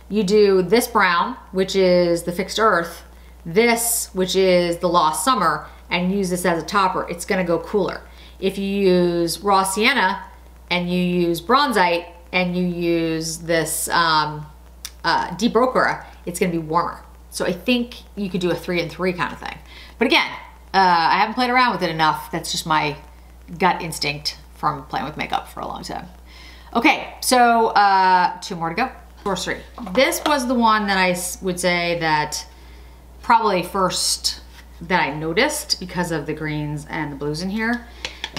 You do this brown, which is the Fixed Earth, this, which is the Lost Summer, and use this as a topper, it's gonna go cooler. If you use raw sienna and you use bronzite and you use this deep ochre, it's gonna be warmer. So I think you could do a 3 and 3 kind of thing. But again, I haven't played around with it enough. That's just my gut instinct from playing with makeup for a long time. Okay, so 2 more to go. Sorcery. This was the one that I would say that probably first that I noticed because of the greens and the blues in here.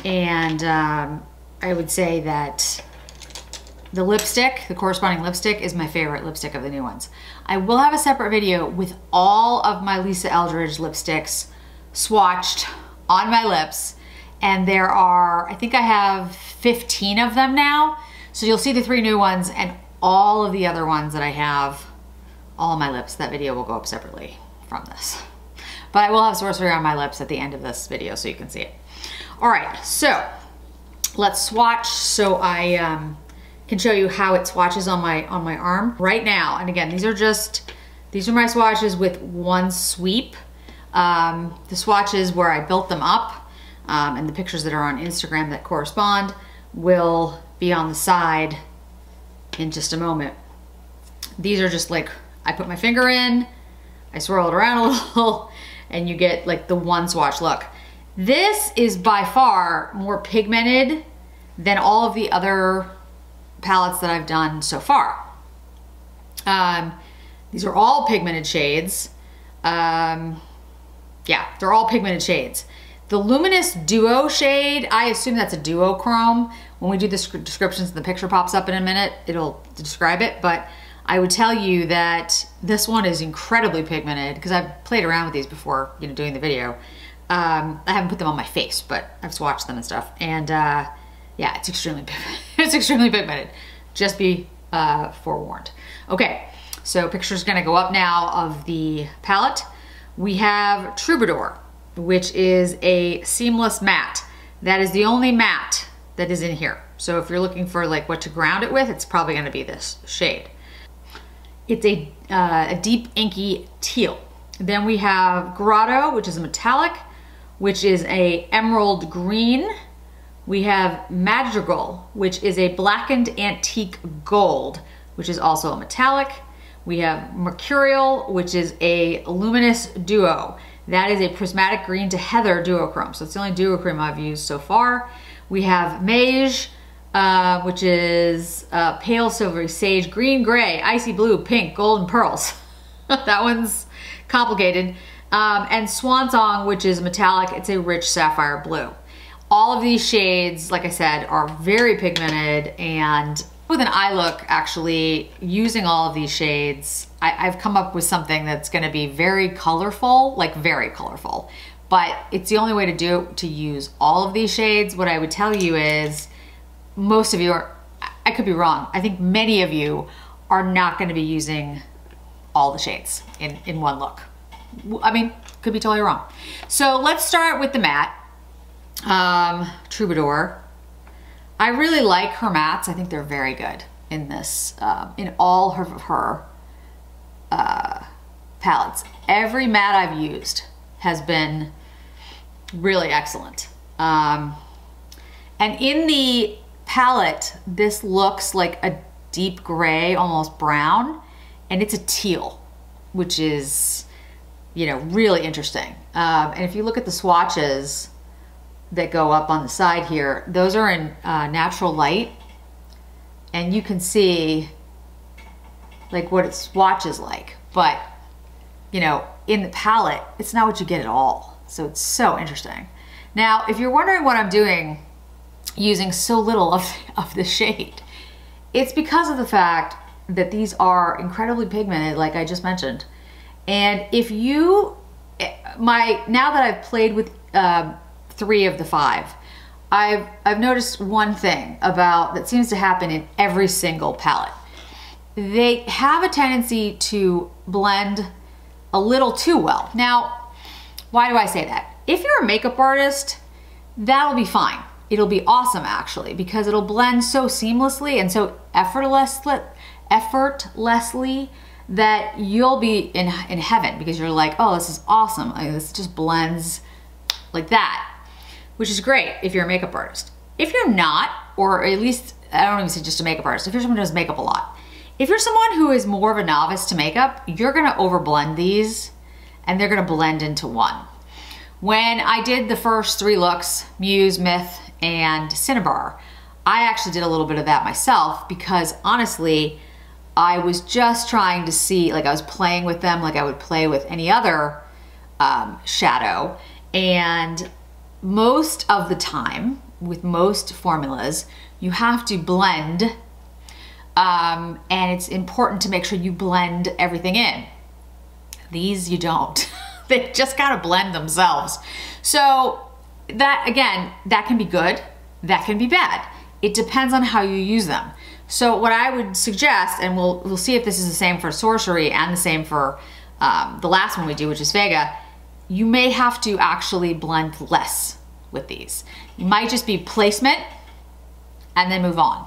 And I would say that the lipstick, the corresponding lipstick, is my favorite lipstick of the new ones. I will have a separate video with all of my Lisa Eldridge lipsticks swatched on my lips. And there are, I think I have 15 of them now. So you'll see the 3 new ones and all of the other ones that I have all on my lips. That video will go up separately from this. But I will have Sorcery on my lips at the end of this video so you can see it. All right, so let's swatch so I can show you how it swatches on my arm right now. And again, these are my swatches with one sweep. The swatches where I built them up and the pictures that are on Instagram that correspond will be on the side in just a moment. These are just like, I put my finger in, I swirl it around a little, and you get like the one swatch look. This is by far more pigmented than all of the other palettes that I've done so far. These are all pigmented shades. Yeah, they're all pigmented shades. The Luminous Duo shade, I assume that's a duochrome. When we do the descriptions and the picture pops up in a minute, it'll describe it, but I would tell you that this one is incredibly pigmented because I've played around with these before, you know, doing the video. I haven't put them on my face, but I've swatched them and stuff. And yeah, it's extremely pigmented. It's extremely pigmented. Just be forewarned. Okay, so picture's gonna go up now of the palette. We have Troubadour, which is a seamless matte. That is the only matte that is in here. So if you're looking for like what to ground it with, it's probably gonna be this shade. It's a deep inky teal. Then we have Grotto, which is a metallic, which is a emerald green. We have Madrigal, which is a blackened antique gold, which is also a metallic. We have Mercurial, which is a luminous duo. That is a prismatic green to heather duochrome. So it's the only duochrome I've used so far. We have Mage, which is pale silvery sage, green, gray, icy blue, pink, gold, and pearls. That one's complicated. And Swan Song, which is metallic. It's a rich sapphire blue. All of these shades, like I said, are very pigmented, and with an eye look, actually, using all of these shades, I've come up with something that's gonna be very colorful, like very colorful. But it's the only way to use all of these shades. What I would tell you is, most of you are, I could be wrong, I think many of you are not gonna be using all the shades in one look. I mean, could be totally wrong. So let's start with the matte. Troubadour. I really like her mattes. I think they're very good in this, in all of her palettes. Every matte I've used has been really excellent. And in the palette, this looks like a deep gray, almost brown, and it's a teal, which is, you know, really interesting. And if you look at the swatches that go up on the side here, those are in natural light, and you can see like what it swatches like, but you know, in the palette, it's not what you get at all. So it's so interesting. Now, if you're wondering what I'm doing using so little of the shade, it's because of the fact that these are incredibly pigmented, like I just mentioned. And if you, now that I've played with 3 of the 5, I've noticed one thing that seems to happen in every single palette. They have a tendency to blend a little too well. Now, why do I say that? If you're a makeup artist, that'll be fine. It'll be awesome actually, because it'll blend so seamlessly and so effortlessly effortlessly that you'll be in heaven, because you're like, oh, this is awesome. Like, this just blends like that, which is great if you're a makeup artist. If you're not, or at least, I don't even say just a makeup artist, if you're someone who does makeup a lot, if you're someone who is more of a novice to makeup, you're gonna overblend these and they're gonna blend into one. When I did the first 3 looks, Muse, Myth, and Cinnabar, I actually did a little bit of that myself because honestly, I was just trying to see, like I was playing with them like I would play with any other shadow. And most of the time, with most formulas, you have to blend, and it's important to make sure you blend everything in. These you don't. They just gotta blend themselves. So that, again, that can be good, that can be bad. It depends on how you use them. So what I would suggest, and we'll see if this is the same for Sorcery and the same for the last one we do, which is Vega, you may have to actually blend less with these. You might just be placement and then move on.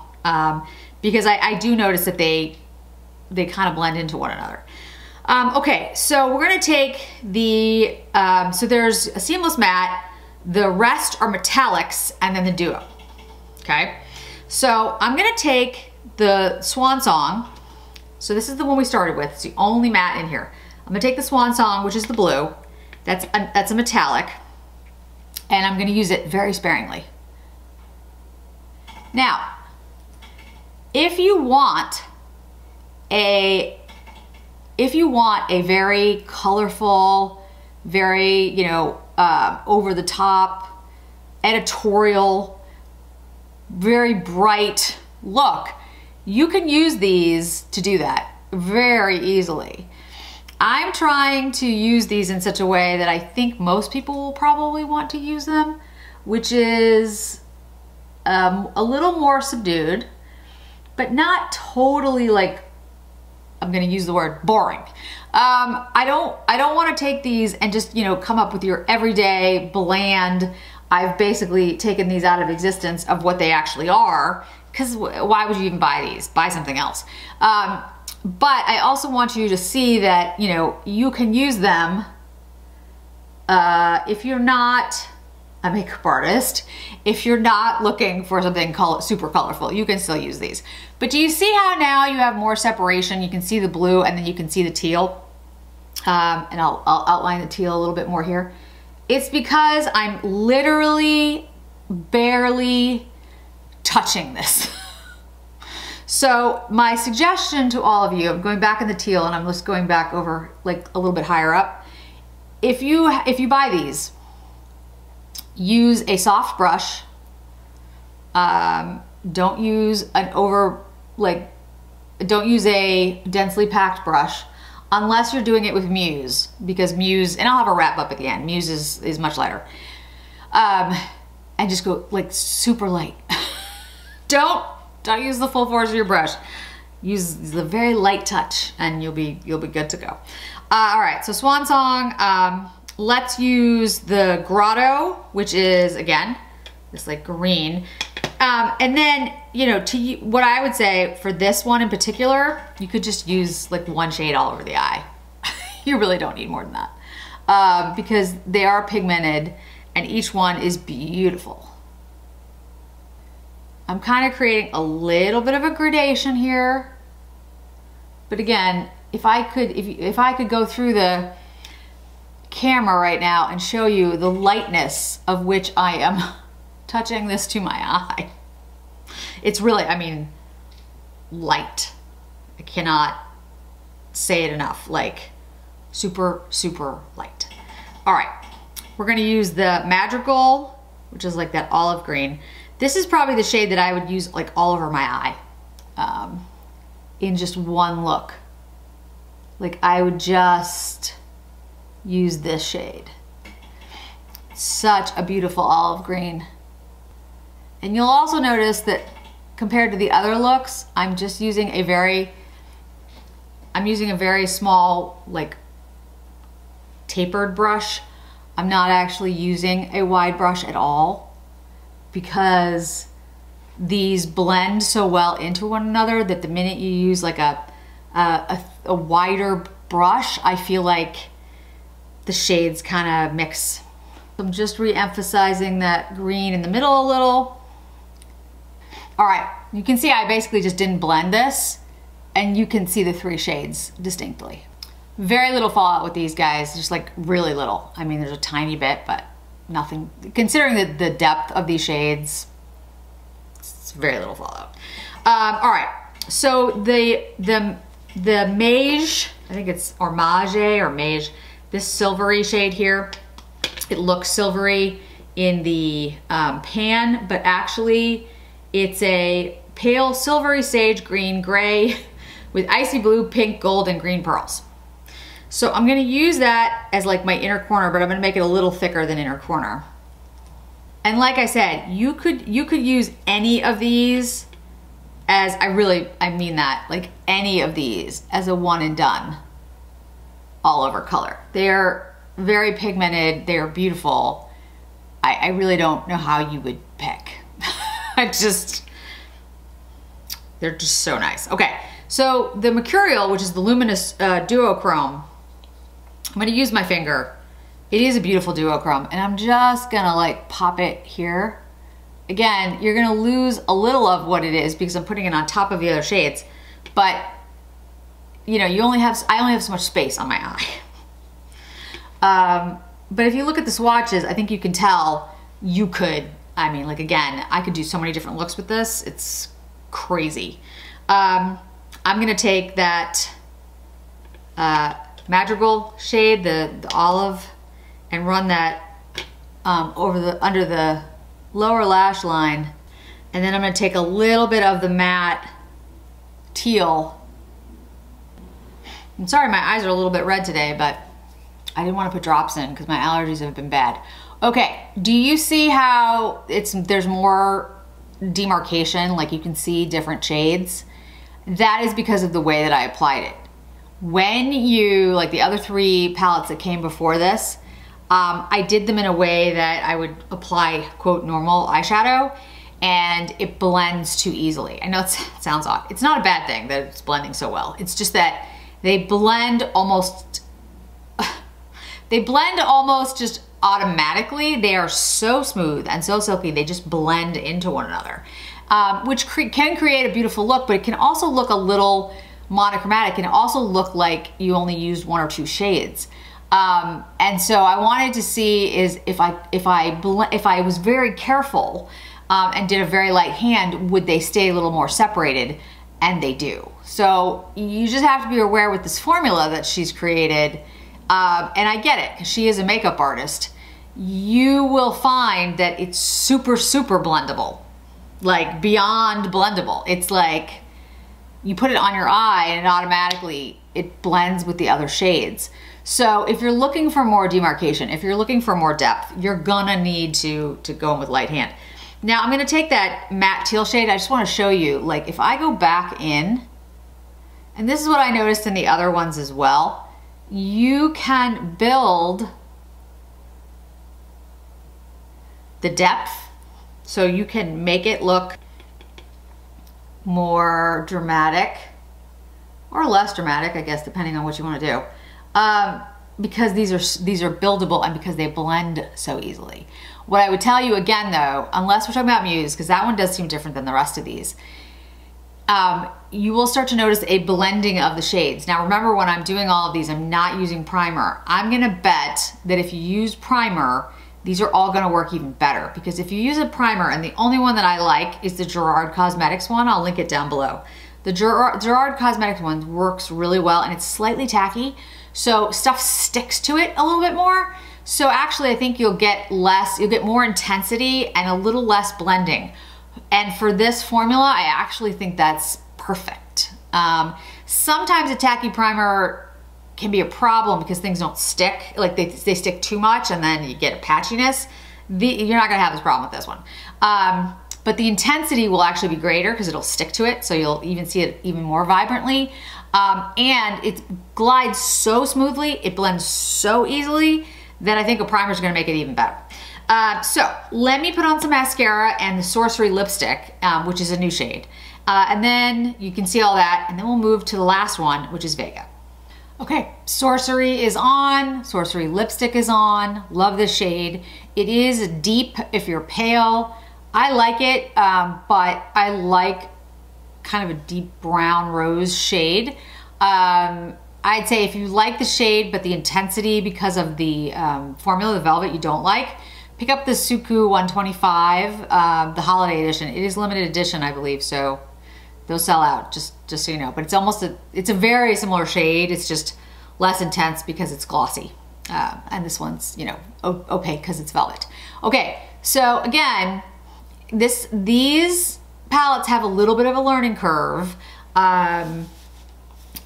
Because I do notice that they kind of blend into one another. Okay, so we're gonna take the, so there's a seamless matte, the rest are metallics, and then the duo, okay? So I'm gonna take the Swan Song. So this is the one we started with, it's the only matte in here. I'm gonna take the Swan Song, which is the blue, that's a metallic, and I'm gonna use it very sparingly. Now, if you want a very colorful, very, you know, over the top, editorial, very bright look, you can use these to do that very easily. I'm trying to use these in such a way that I think most people will probably want to use them, which is a little more subdued, but not totally, like, I'm gonna use the word boring. I don't want to take these and just, you know, come up with your everyday bland, I've basically taken these out of existence of what they actually are, because why would you even buy these? Buy something else. But I also want you to see that, you know, you can use them if you're not a makeup artist, if you're not looking for something super colorful, you can still use these. But do you see how now you have more separation? You can see the blue and then you can see the teal. And I'll outline the teal a little bit more here. It's because I'm literally barely touching this. So my suggestion to all of you, I'm going back in the teal and I'm just going back over like a little bit higher up. If you buy these, use a soft brush. Don't use don't use a densely packed brush unless you're doing it with Muse, because Muse, and I'll have a wrap up at the end, Muse is much lighter. And just go like super light. Don't use the full force of your brush. Use the very light touch and you'll be good to go. All right, so Swan Song, let's use the Grotto, which is, again, this like green. And then, you know, what I would say for this one in particular, you could just use like one shade all over the eye. You really don't need more than that. Because they are pigmented and each one is beautiful. I'm kind of creating a little bit of a gradation here. But again, if I could go through the camera right now and show you the lightness of which I am touching this to my eye. It's really, I mean, light. I cannot say it enough. Like, super, super light. All right, we're gonna use the Madrigal, which is like that olive green. This is probably the shade that I would use like all over my eye in just one look. Like I would just use this shade. Such a beautiful olive green. And you'll also notice that compared to the other looks, I'm using a very small, like tapered brush. I'm not actually using a wide brush at all because these blend so well into one another that the minute you use like a wider brush, I feel like the shades kind of mix. I'm just re-emphasizing that green in the middle a little. All right, you can see I basically just didn't blend this, and you can see the 3 shades distinctly. Very little fallout with these guys, just like really little. I mean, there's a tiny bit, but nothing. Considering the depth of these shades, it's very little fallout. All right, so the Mage, I think it's Mage or Mage, this silvery shade here, it looks silvery in the pan, but actually it's a pale silvery sage green gray with icy blue, pink, gold, and green pearls. So I'm gonna use that as like my inner corner, but I'm gonna make it a little thicker than inner corner. And like I said, you could use any of these as, I mean that, like any of these as a one and done all over color. They're very pigmented, they're beautiful. I really don't know how you would pick. They're just so nice. Okay, so the Mercurial, which is the Luminous Duochrome, I'm gonna use my finger. It is a beautiful duochrome, and I'm just gonna like pop it here. Again, you're gonna lose a little of what it is because I'm putting it on top of the other shades, but you know, I only have so much space on my eye. But if you look at the swatches, I think you can tell you could, I mean, like again, I could do so many different looks with this. It's crazy. I'm gonna take that Madrigal shade, the olive, and run that under the lower lash line. And then I'm gonna take a little bit of the matte teal. I'm sorry, my eyes are a little bit red today, but I didn't want to put drops in because my allergies have been bad. Okay, do you see how there's more demarcation, like you can see different shades? That is because of the way that I applied it. When you, like the other 3 palettes that came before this, I did them in a way that I would apply, quote, normal eyeshadow, and it blends too easily. I know it sounds odd. It's not a bad thing that it's blending so well. It's just that they blend almost just automatically. They are so smooth and so silky, they just blend into one another, which can create a beautiful look, but it can also look a little monochromatic and also look like you only used 1 or 2 shades. And so I wanted to see is if I was very careful and did a very light hand, would they stay a little more separated? And they do. So you just have to be aware with this formula that she's created, and I get it, because she is a makeup artist. You will find that it's super, super blendable, like beyond blendable. It's like you put it on your eye and it blends with the other shades. So if you're looking for more demarcation, if you're looking for more depth, you're gonna need to go in with light hand. Now I'm gonna take that matte teal shade. I just wanna show you, like if I go back in, and this is what I noticed in the other ones as well, you can build the depth, so you can make it look more dramatic or less dramatic, I guess, depending on what you want to do. Because these are buildable and because they blend so easily. What I would tell you again though, unless we're talking about MUSE, because that one does seem different than the rest of these, you will start to notice a blending of the shades. Now remember, when I'm doing all of these, I'm not using primer. I'm gonna bet that if you use primer, these are all gonna work even better, because if you use a primer, and the only one that I like is the Gerard Cosmetics one, I'll link it down below. The Gerard Cosmetics one works really well, and it's slightly tacky, so stuff sticks to it a little bit more. So actually I think you'll get more intensity and a little less blending. And for this formula, I actually think that's perfect. Sometimes a tacky primer can be a problem because things don't stick, like they stick too much and then you get a patchiness. You're not gonna have this problem with this one. But the intensity will actually be greater because it'll stick to it, so you'll even see it even more vibrantly. And it glides so smoothly, it blends so easily, that I think a primer is gonna make it even better. So let me put on some mascara and the Sorcery lipstick, which is a new shade. And then you can see all that, and then we'll move to the last one, which is Vega. Okay, Sorcery is on, Sorcery lipstick is on. Love this shade. It is deep if you're pale. I like it, but I like kind of a deep brown rose shade. I'd say if you like the shade, but the intensity because of the formula, the velvet, you don't like, pick up the Suku 125, the holiday edition. It is limited edition, I believe, so they'll sell out, just so you know. But it's almost it's a very similar shade. It's just less intense because it's glossy. And this one's, you know, opaque because it's velvet. Okay, so again, these palettes have a little bit of a learning curve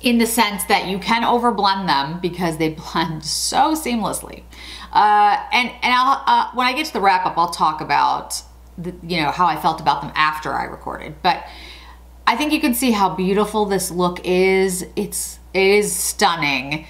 in the sense that you can overblend them because they blend so seamlessly. And I'll, when I get to the wrap up, I'll talk about you know, how I felt about them after I recorded. But I think you can see how beautiful this look is. It is stunning.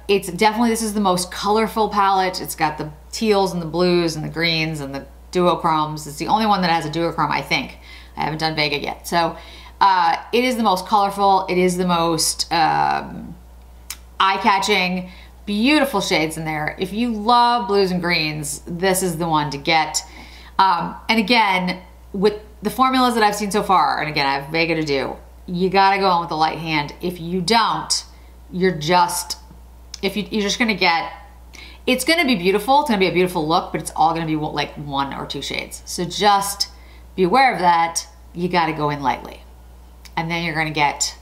It's definitely, this is the most colorful palette. It's got the teals and the blues and the greens and the duochromes. It's the only one that has a duochrome, I think. I haven't done Vega yet. So it is the most colorful. It is the most eye-catching, beautiful shades in there. If you love blues and greens, this is the one to get. And again, with the formulas that I've seen so far, and again, I have Vega to do, you gotta go in with a light hand. If you don't, you're just gonna get, it's gonna be beautiful, it's gonna be a beautiful look, but it's all gonna be like 1 or 2 shades. So just be aware of that. You gotta go in lightly. And then you're gonna get,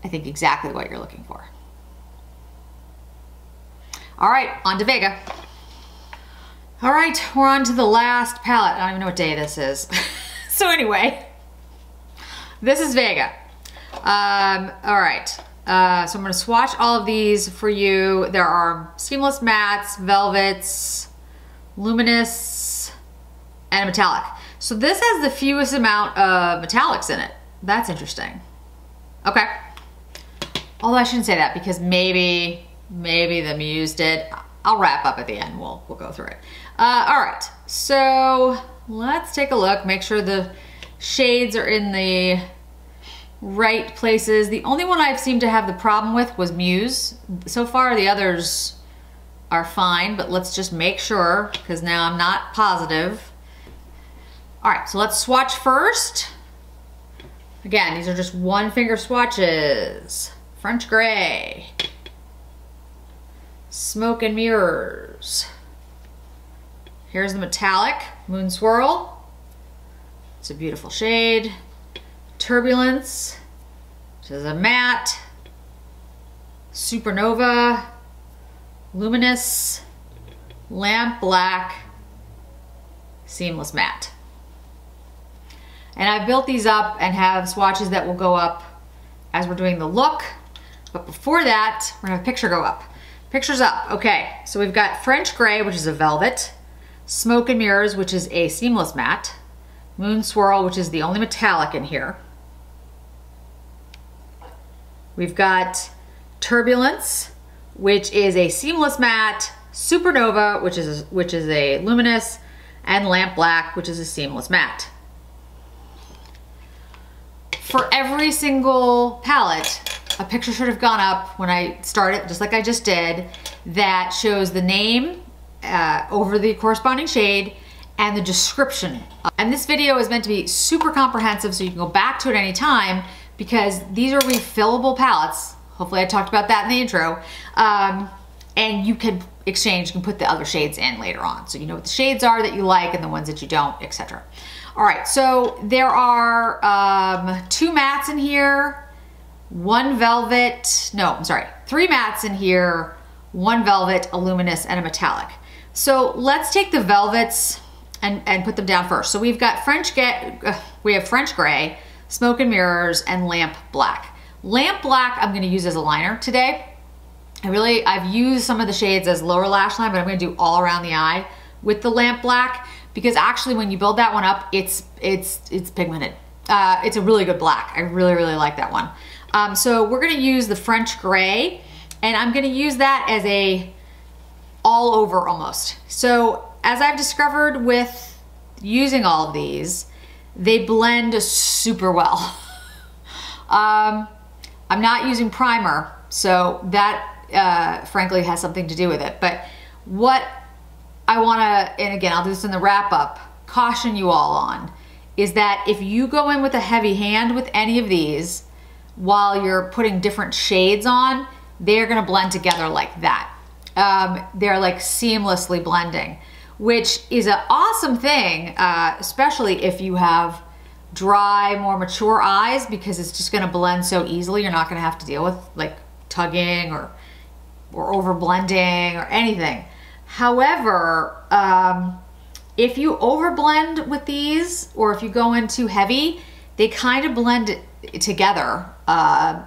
I think, exactly what you're looking for. All right, on to Vega. All right, we're on to the last palette. I don't even know what day this is. So anyway, this is Vega. All right, so I'm gonna swatch all of these for you. There are seamless mattes, velvets, luminous, and a metallic. So this has the fewest amount of metallics in it. That's interesting. Okay. Although I shouldn't say that because maybe the Muse did. I'll wrap up at the end. We'll go through it. All right. So let's take a look. Make sure the shades are in the right places. The only one I've seemed to have the problem with was Muse. So far the others are fine, but let's just make sure because now I'm not positive. All right, so let's swatch first. Again, these are just 1 finger swatches. French Gray, Smoke and Mirrors. Here's the metallic, Moon Swirl. It's a beautiful shade. Turbulence, which is a matte. Supernova, Luminous, Lamp Black, Seamless Matte. And I've built these up and have swatches that will go up as we're doing the look. But before that, we're gonna have a picture go up. Picture's up, okay. So we've got French Gray, which is a velvet. Smoke and Mirrors, which is a seamless matte. Moon Swirl, which is the only metallic in here. We've got Turbulence, which is a seamless matte. Supernova, which is a luminous. And Lamp Black, which is a seamless matte. For every single palette, a picture should have gone up when I started, just like I just did, that shows the name over the corresponding shade and the description. And this video is meant to be super comprehensive so you can go back to it any time because these are refillable palettes. Hopefully I talked about that in the intro. And you can exchange, you can put the other shades in later on. So you know what the shades are that you like and the ones that you don't, etc. All right, so there are 2 mattes in here, 1 velvet, no, I'm sorry, 3 mattes in here, 1 velvet, a luminous, and a metallic. So let's take the velvets and put them down first. So we've got French Gray, Smoke and Mirrors, and Lamp Black. Lamp Black I'm gonna use as a liner today. I've used some of the shades as lower lash line, but I'm gonna do all around the eye with the Lamp Black because actually when you build that one up, it's pigmented. It's a really good black. I really, really like that one. So we're gonna use the French Gray and I'm gonna use that as a all over almost. So as I've discovered with using all of these, they blend super well. I'm not using primer, so that frankly has something to do with it. But what I wanna, and again, I'll do this in the wrap up, caution you all on, is that if you go in with a heavy hand with any of these, while you're putting different shades on, they're gonna blend together like that. They're like seamlessly blending, which is an awesome thing, especially if you have dry, more mature eyes, because it's just gonna blend so easily. You're not gonna have to deal with like tugging or over blending or anything. However, if you over blend with these, or if you go in too heavy, they kind of blend together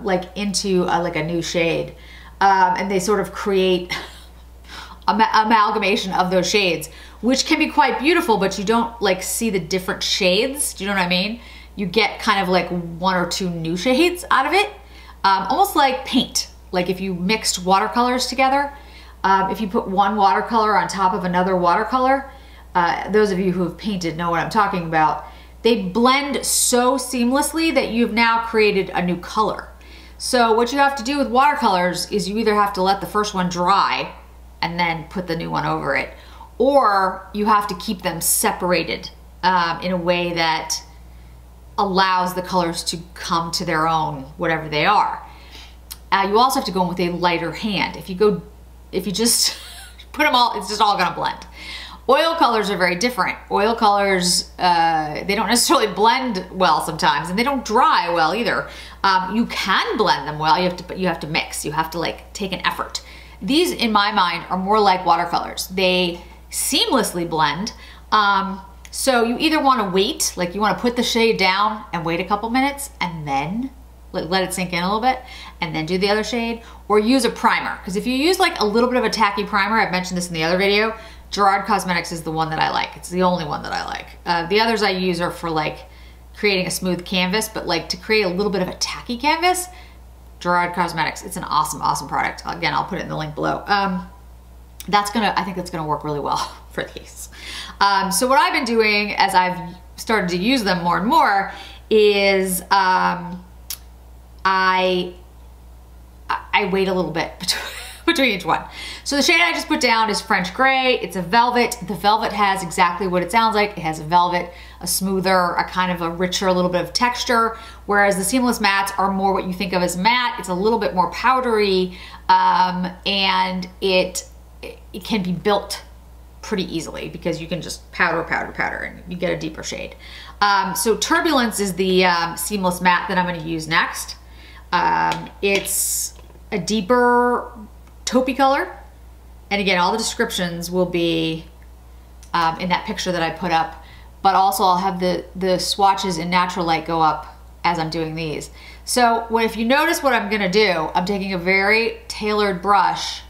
like into like a new shade, and they sort of create amalgamation of those shades, which can be quite beautiful, but you don't like see the different shades. Do you know what I mean? You get kind of like one or two new shades out of it, almost like paint. Like if you mixed watercolors together, if you put one watercolor on top of another watercolor, those of you who have painted know what I'm talking about. They blend so seamlessly that you've now created a new color. So what you have to do with watercolors is you either have to let the first one dry and then put the new one over it, or you have to keep them separated in a way that allows the colors to come to their own, whatever they are. You also have to go in with a lighter hand. If you just put them all, it's just all gonna blend. Oil colors are very different. Oil colors, they don't necessarily blend well sometimes, and they don't dry well either. You can blend them well, but you have to mix. You have to like take an effort. These, in my mind, are more like watercolors. They seamlessly blend. So you either wanna wait, like you wanna put the shade down and wait a couple minutes and then let it sink in a little bit and then do the other shade, or use a primer. Because if you use like a little bit of a tacky primer, I've mentioned this in the other video, Gerard Cosmetics is the one that I like. It's the only one that I like. The others I use are for like creating a smooth canvas, but like to create a little bit of a tacky canvas, Gerard Cosmetics, it's an awesome, awesome product. Again, I'll put it in the link below. I think that's gonna work really well for these. So what I've been doing as I've started to use them more and more is I wait a little bit between each one. So the shade I just put down is French Gray. It's a velvet. The velvet has exactly what it sounds like. It has a velvet, a smoother, a kind of a richer, a little bit of texture, whereas the seamless mattes are more what you think of as matte. It's a little bit more powdery, and it can be built pretty easily because you can just powder, powder, powder, and you get a deeper shade. So Turbulence is the seamless matte that I'm gonna use next. It's a deeper taupey color. And again, all the descriptions will be in that picture that I put up, but also I'll have the swatches in natural light go up as I'm doing these. So if you notice what I'm gonna do, I'm taking a very tailored brush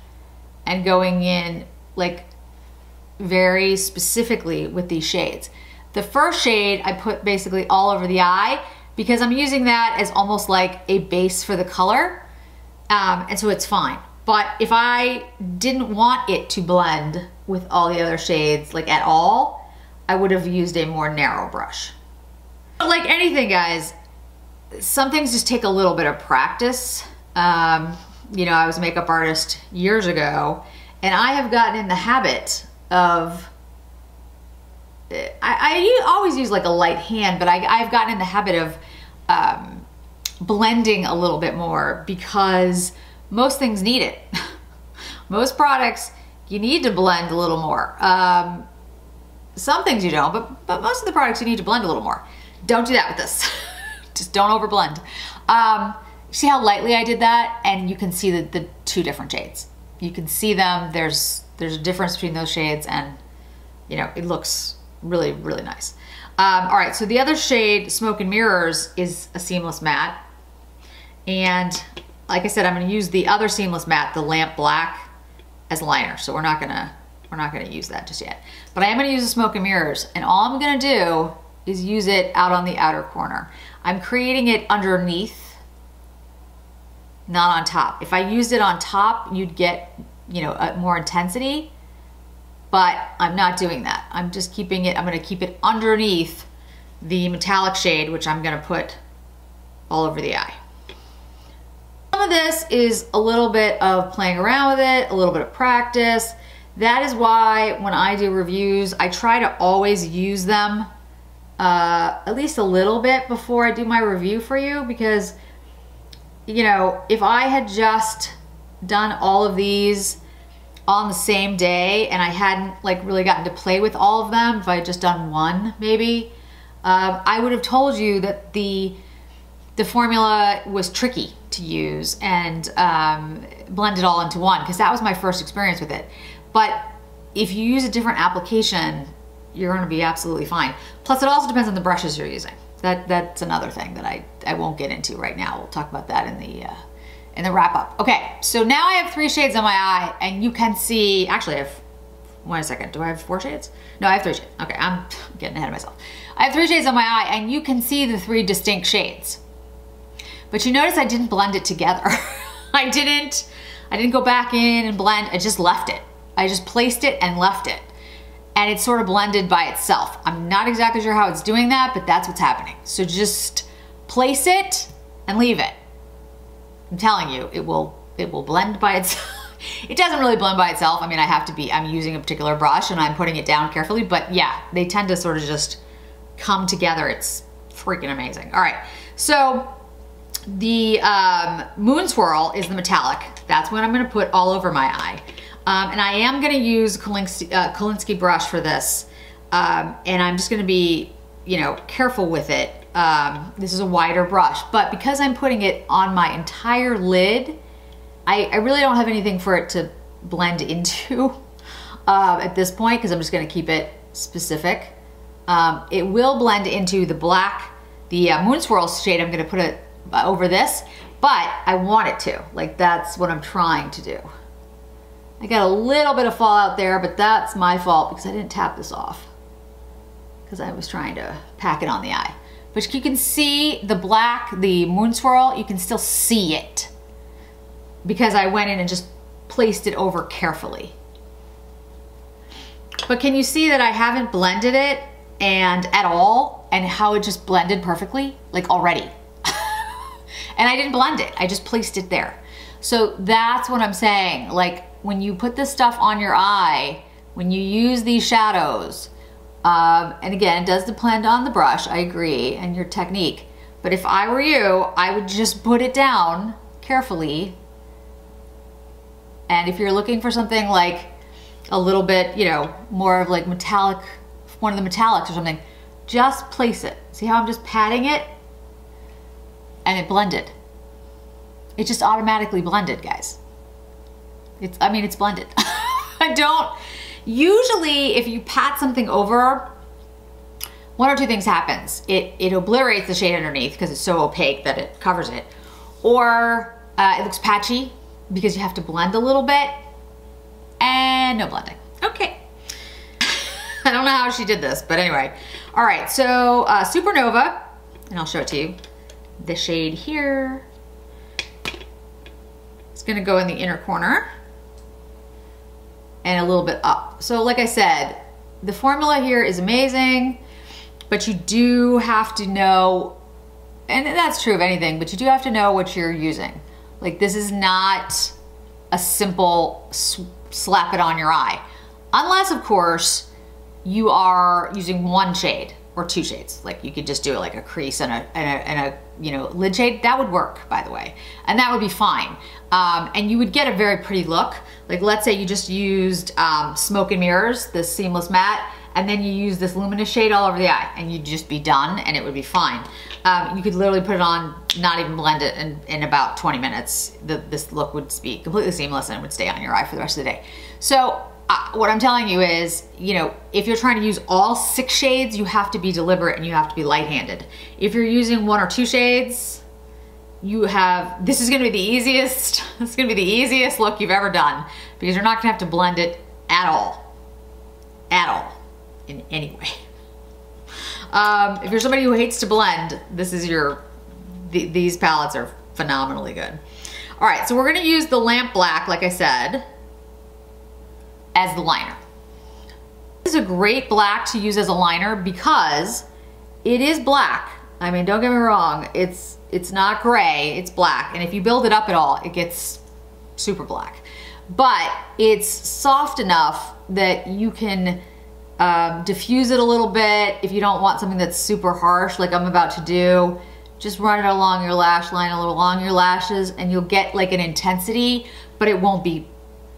and going in like very specifically with these shades. The first shade I put basically all over the eye because I'm using that as almost like a base for the color, and so it's fine. But if I didn't want it to blend with all the other shades like at all, I would have used a more narrow brush. But like anything, guys, some things just take a little bit of practice. You know, I was a makeup artist years ago, and I have gotten in the habit of, I always use like a light hand, but I've gotten in the habit of blending a little bit more because most things need it. Most products, you need to blend a little more. Some things you don't, but most of the products you need to blend a little more. Don't do that with this. Just don't over blend. See how lightly I did that? And you can see the two different shades. You can see them, there's a difference between those shades, and you know, it looks really, really nice. All right, so the other shade, Smoke and Mirrors, is a seamless matte. And like I said, I'm gonna use the other seamless matte, the Lamp Black, as liner. So we're not gonna use that just yet. But I am gonna use the Smoke and Mirrors, and all I'm gonna do is use it out on the outer corner. I'm creating it underneath, not on top. If I used it on top, you'd get, you know, more intensity. but I'm not doing that. I'm just keeping it, I'm gonna keep it underneath the metallic shade, which I'm gonna put all over the eye. Some of this is a little bit of playing around with it, a little bit of practice. That is why when I do reviews, I try to always use them at least a little bit before I do my review for you, because, you know, if I had just done all of these on the same day and I hadn't like really gotten to play with all of them, if I had just done one maybe, I would have told you that the formula was tricky to use and blend it all into one, because that was my first experience with it. But if you use a different application, you're gonna be absolutely fine. Plus it also depends on the brushes you're using. That's another thing that I won't get into right now. We'll talk about that in the wrap up. Okay, so now I have 3 shades on my eye, and you can see, actually I have, wait a second, do I have 4 shades? No, I have 3 shades. Okay, I'm getting ahead of myself. I have 3 shades on my eye, and you can see the 3 distinct shades. But you notice I didn't blend it together. I didn't go back in and blend, I just left it. I just placed it and left it. And it sort of blended by itself. I'm not exactly sure how it's doing that, but that's what's happening. So just place it and leave it. I'm telling you, it will blend by itself. It doesn't really blend by itself. I mean, I'm using a particular brush and I'm putting it down carefully, but yeah, they tend to sort of just come together. It's freaking amazing. All right, so the Moon Swirl is the metallic. That's what I'm gonna put all over my eye. And I am gonna use Kolinsky brush for this. And I'm just gonna be, you know, careful with it. This is a wider brush, but because I'm putting it on my entire lid, I really don't have anything for it to blend into at this point, because I'm just gonna keep it specific. It will blend into the black, the Moon Swirl shade. I'm gonna put it over this, but I want it to. Like, that's what I'm trying to do. I got a little bit of fallout there, but that's my fault because I didn't tap this off, because I was trying to pack it on the eye. But you can see the black, the Moon Swirl, you can still see it because I went in and just placed it over carefully. But can you see that I haven't blended it at all, and how it just blended perfectly, like already? And I didn't blend it, I just placed it there. So that's what I'm saying. Like, when you put this stuff on your eye, when you use these shadows, and again, it does depend on the brush, I agree, and your technique. But if I were you, I would just put it down carefully. And if you're looking for something like a little bit, you know, more of like metallic, one of the metallics or something, just place it. See how I'm just patting it? And it blended. It just automatically blended, guys. I mean, it's blended. Usually if you pat something over, one or two things happens. It obliterates the shade underneath because it's so opaque that it covers it. Or it looks patchy because you have to blend a little bit, and no blending. Okay. I don't know how she did this, but anyway. All right, so Supernova, and I'll show it to you. The shade here. It's gonna go in the inner corner and a little bit up. So like I said, the formula here is amazing, but you do have to know, and that's true of anything, but you do have to know what you're using. Like, this is not a simple slap it on your eye. Unless, of course, you are using one shade or two shades. Like, you could just do it like a crease and a you know, lid shade. That would work, by the way, and that would be fine. And you would get a very pretty look. Like, let's say you just used Smoke and Mirrors, this seamless matte, and then you use this luminous shade all over the eye, and you'd just be done, and it would be fine. You could literally put it on, not even blend it, in about 20 minutes. This look would be completely seamless and it would stay on your eye for the rest of the day. So what I'm telling you is, you know, if you're trying to use all 6 shades, you have to be deliberate and you have to be light-handed. If you're using 1 or 2 shades, this is gonna be the easiest, this is gonna be the easiest look you've ever done, because you're not gonna have to blend it at all, in any way. If you're somebody who hates to blend, this is these palettes are phenomenally good. All right, so we're gonna use the Lamp Black, like I said, as the liner. This is a great black to use as a liner because it is black. I mean, don't get me wrong, it's not gray, it's black. And if you build it up at all, it gets super black. But it's soft enough that you can diffuse it a little bit. If you don't want something that's super harsh like I'm about to do, just run it along your lash line, a little along your lashes, and you'll get like an intensity, but it won't be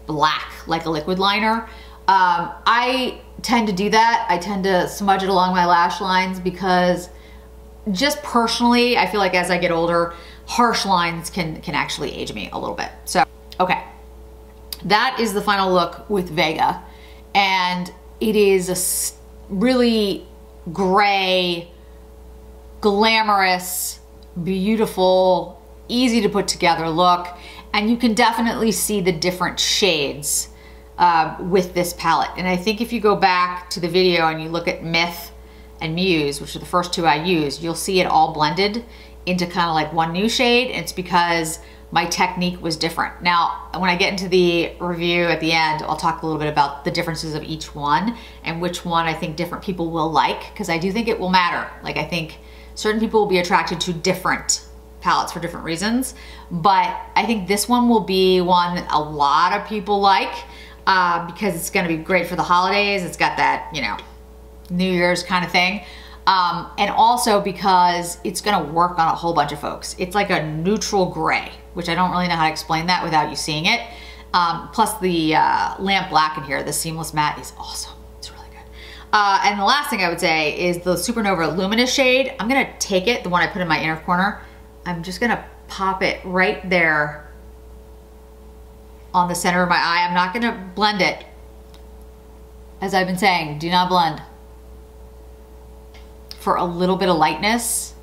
black like a liquid liner. I tend to do that. I tend to smudge it along my lash lines because just personally, I feel like as I get older, harsh lines can actually age me a little bit. So, okay. That is the final look with Vega. And it is a really gray, glamorous, beautiful, easy to put together look. And you can definitely see the different shades with this palette. And I think if you go back to the video and you look at Myth and Muse, which are the first two I used, you'll see it all blended into kind of like one new shade. And it's because my technique was different. Now, when I get into the review at the end, I'll talk a little bit about the differences of each one and which one I think different people will like, because I do think it will matter. Like, I think certain people will be attracted to different palettes for different reasons, but I think this one will be one a lot of people like because it's gonna be great for the holidays. It's got that, you know, New Year's kind of thing. And also because it's gonna work on a whole bunch of folks. It's like a neutral gray, which I don't really know how to explain that without you seeing it. Plus the lamp black in here, the seamless matte, is awesome. It's really good. And the last thing I would say is the Supernova Luminous shade. I'm gonna take it, the one I put in my inner corner. I'm just gonna pop it right there on the center of my eye. I'm not gonna blend it. As I've been saying, do not blend. For a little bit of lightness.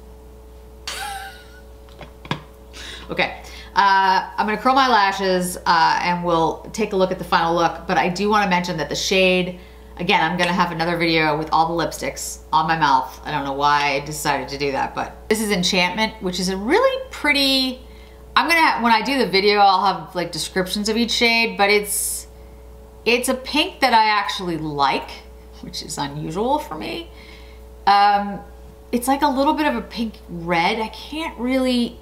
Okay, I'm gonna curl my lashes and we'll take a look at the final look, but I do wanna mention that the shade, again, I'm gonna have another video with all the lipsticks on my mouth. I don't know why I decided to do that, but this is Enchantment, which is a really pretty, when I do the video, I'll have like descriptions of each shade, but it's a pink that I actually like, which is unusual for me. It's like a little bit of a pink red. I can't really,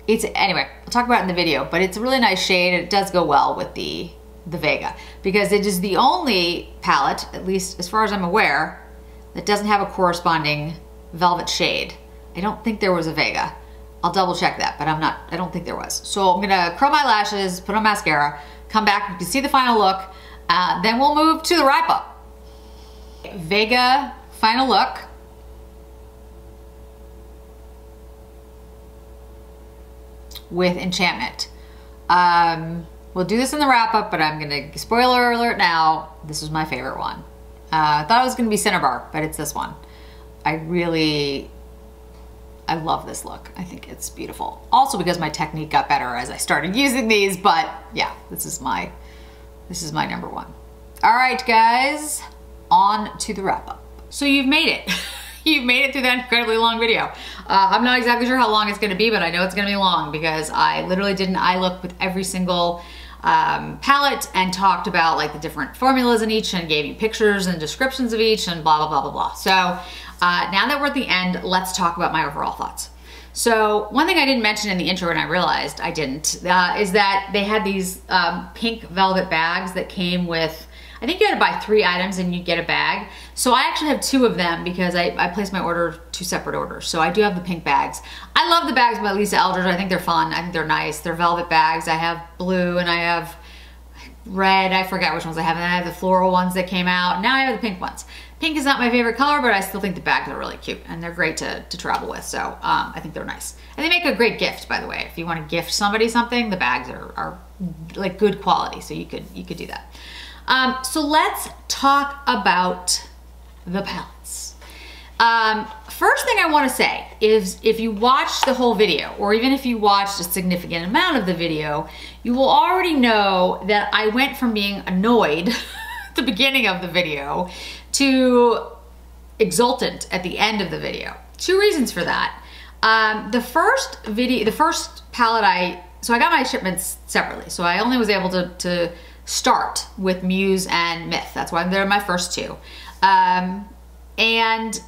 anyway, I'll talk about it in the video, but it's a really nice shade. It does go well with the Vega because it is the only palette, at least as far as I'm aware, that doesn't have a corresponding velvet shade. I don't think there was a Vega. I'll double check that, but I don't think there was. So I'm gonna curl my lashes, put on mascara, come back, you can see the final look, then we'll move to the wrap up. Vega final look. With Enchantment. We'll do this in the wrap up, but I'm gonna, spoiler alert now, this was my favorite one. I thought it was gonna be Cinnabar, but it's this one. I love this look. I think it's beautiful. Also because my technique got better as I started using these, but yeah, this is my number one. All right, guys, on to the wrap up. So you've made it. You've made it through that incredibly long video. I'm not exactly sure how long it's gonna be, but I know it's gonna be long because I literally did an eye look with every single palette and talked about like the different formulas in each and gave you pictures and descriptions of each and blah, blah, blah, blah, blah. So now that we're at the end, let's talk about my overall thoughts. So one thing I didn't mention in the intro and I realized I didn't, is that they had these pink velvet bags that came with, I think you had to buy 3 items and you get a bag. So I actually have 2 of them because I placed my order 2 separate orders. So I do have the pink bags. I love the bags by Lisa Eldridge. I think they're fun. I think they're nice. They're velvet bags. I have blue and I have red. I forgot which ones I have. And I have the floral ones that came out. Now I have the pink ones. Pink is not my favorite color, but I still think the bags are really cute and they're great to travel with. So I think they're nice. And they make a great gift, by the way. If you want to gift somebody something, the bags are like good quality. So you could do that. So let's talk about the palettes. First thing I want to say is if you watched the whole video, or even if you watched a significant amount of the video, you will already know that I went from being annoyed at the beginning of the video to exultant at the end of the video. 2 reasons for that. The first palette so I got my shipments separately. So I only was able to start with Muse and Myth. That's why they're my first two. And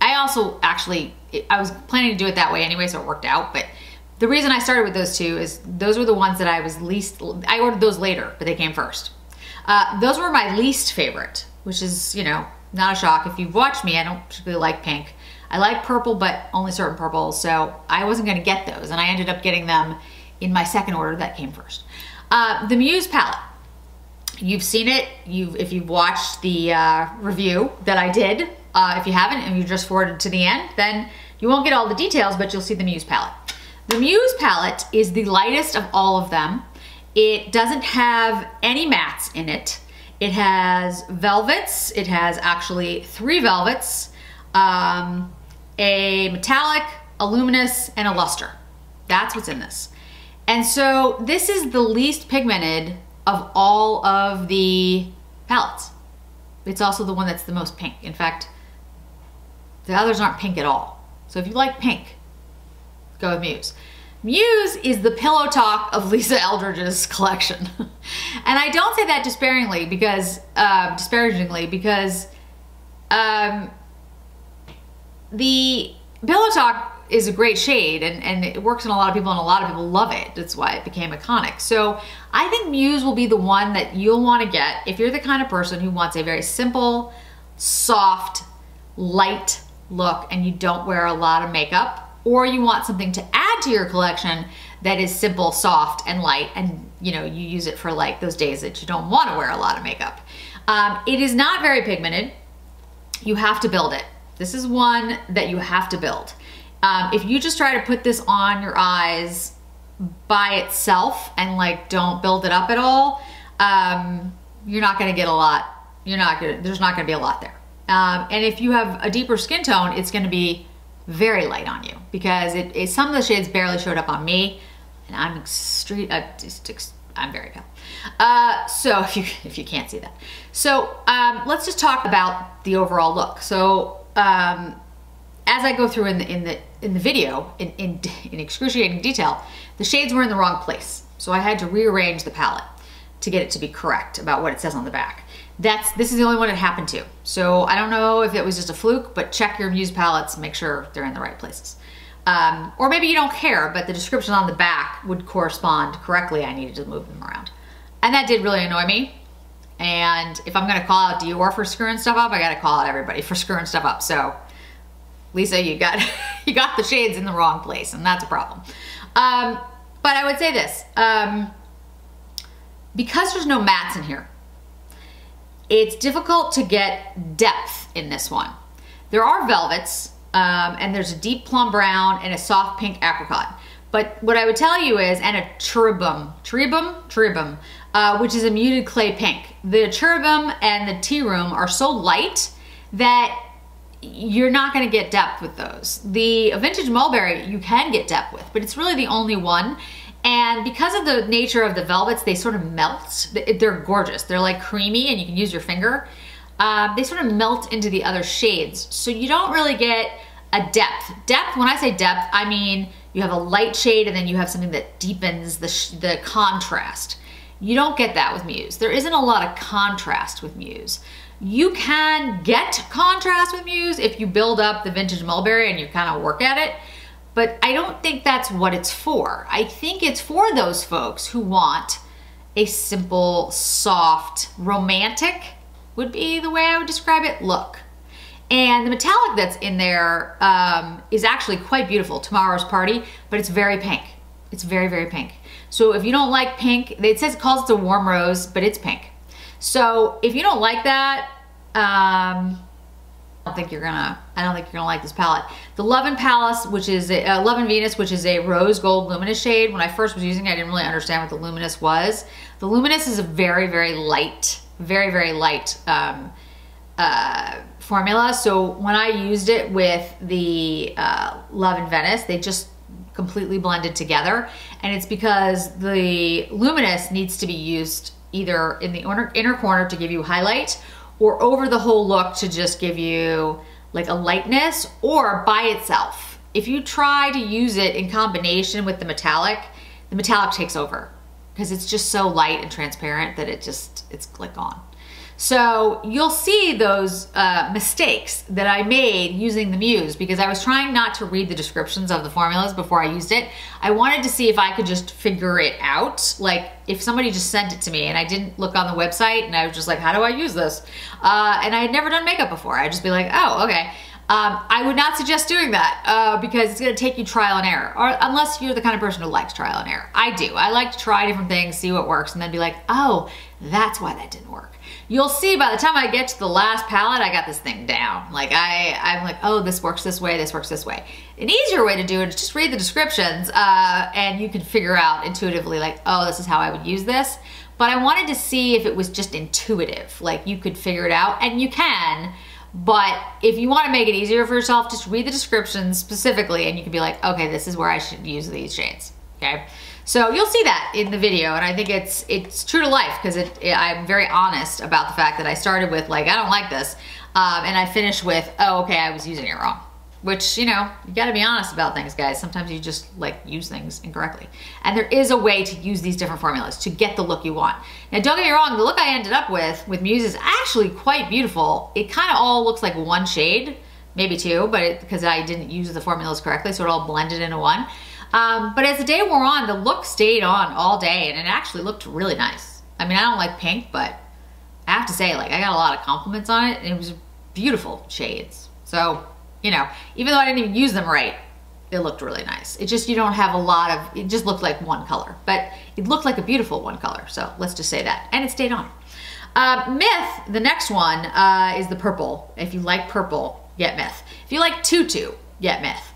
I also actually, I was planning to do it that way anyway, so it worked out. But the reason I started with those two is those were the ones that I ordered those later, but they came first. Those were my least favorite, which is, you know, not a shock. If you've watched me, I don't particularly like pink. I like purple, but only certain purples, so I wasn't gonna get those, and I ended up getting them in my second order that came first. The MUSE palette. You've seen it, if you've watched the review that I did. If you haven't and you just forwarded to the end, then you won't get all the details, but you'll see the MUSE palette. The MUSE palette is the lightest of all of them. It doesn't have any mattes in it. It has velvets. It has actually 3 velvets, a metallic, a luminous, and a luster. That's what's in this. And so this is the least pigmented of all of the palettes. It's also the one that's the most pink. In fact, the others aren't pink at all. So if you like pink, go with MUSE. MUSE is the pillow talk of Lisa Eldridge's collection. And I don't say that disparagingly because the pillow talk is a great shade and it works on a lot of people and a lot of people love it. That's why it became iconic. So I think MUSE will be the one that you'll want to get if you're the kind of person who wants a very simple, soft, light look and you don't wear a lot of makeup, or you want something to add to your collection that is simple, soft, and light, and you know, you use it for like those days that you don't want to wear a lot of makeup. It is not very pigmented. You have to build it. This is one that you have to build. If you just try to put this on your eyes by itself and like don't build it up at all, you're not gonna get a lot. There's not gonna be a lot there. And if you have a deeper skin tone, it's gonna be very light on you because some of the shades barely showed up on me, and I'm very pale. So if you can't see that, so let's just talk about the overall look. So as I go through in the video in excruciating detail, the shades were in the wrong place, so I had to rearrange the palette to get it to be correct about what it says on the back. This is the only one it happened to. So I don't know if it was just a fluke, but check your MUSE palettes, make sure they're in the right places. Or maybe you don't care, but the description on the back would correspond correctly. I needed to move them around. And that did really annoy me. And if I'm gonna call out Dior for screwing stuff up, I gotta call out everybody for screwing stuff up. So Lisa, you got the shades in the wrong place, and that's a problem. But I would say this, because there's no mattes in here, it's difficult to get depth in this one. There are velvets, and there's a deep plum brown and a soft pink apricot. But what I would tell you is, and a cherubim, which is a muted clay pink. The cherubim and the tea room are so light that you're not gonna get depth with those. The vintage mulberry you can get depth with, but it's really the only one. And because of the nature of the velvets, they sort of melt. They're gorgeous. They're like creamy and you can use your finger. They sort of melt into the other shades. So you don't really get a depth. Depth, when I say depth, I mean you have a light shade and then you have something that deepens the contrast. You don't get that with MUSE. There isn't a lot of contrast with MUSE. You can get contrast with MUSE if you build up the vintage mulberry and you kind of work at it. But I don't think that's what it's for. I think it's for those folks who want a simple, soft, romantic, would be the way I would describe it, look. And the metallic that's in there is actually quite beautiful, Tomorrow's Party, but it's very pink. It's very, very pink. So if you don't like pink, it calls it a warm rose, but it's pink. So if you don't like that, I don't think you're gonna like this palette. The Love and Palace, which is Love and Venus, which is a rose gold luminous shade. When I first was using it, I didn't really understand what the luminous was. The luminous is a very, very light, formula. So when I used it with the Love and Venice, they just completely blended together. And it's because the luminous needs to be used either in the inner corner to give you highlight, or over the whole look to just give you like a lightness, or by itself. If you try to use it in combination with the metallic takes over. because it's just so light and transparent that it's like gone. So you'll see those mistakes that I made using the MUSE because I was trying not to read the descriptions of the formulas before I used it. I wanted to see if I could just figure it out. Like if somebody just sent it to me and I didn't look on the website and I was just like, how do I use this? And I had never done makeup before. I'd just be like, oh, okay. I would not suggest doing that because it's gonna take you trial and error, or unless you're the kind of person who likes trial and error. I do. I like to try different things, see what works, and then be like, oh, that's why that didn't work. You'll see by the time I get to the last palette, I got this thing down. Like I'm like, oh, this works this way, this works this way. An easier way to do it is just read the descriptions and you can figure out intuitively like, oh, this is how I would use this. But I wanted to see if it was just intuitive, like you could figure it out, and you can. But if you want to make it easier for yourself, just read the descriptions specifically and you can be like, okay, this is where I should use these shades, okay? So you'll see that in the video, and I think it's true to life because I'm very honest about the fact that I started with like, I don't like this, and I finished with, oh, okay, I was using it wrong. Which, you know, you gotta be honest about things, guys. Sometimes you just like use things incorrectly. And there is a way to use these different formulas to get the look you want. Now, don't get me wrong, the look I ended up with MUSE is actually quite beautiful. It kind of all looks like one shade, maybe two, but because I didn't use the formulas correctly, so it all blended into one. But as the day wore on, the look stayed on all day, and it actually looked really nice. I mean, I don't like pink, but I have to say, like, I got a lot of compliments on it, and it was beautiful shades. So, you know, even though I didn't even use them right, it looked really nice. It just, you don't have a lot of, it just looked like one color, but it looked like a beautiful one color. So let's just say that. And it stayed on. Myth, the next one is the purple. If you like purple, get Myth. If you like tutu, get Myth.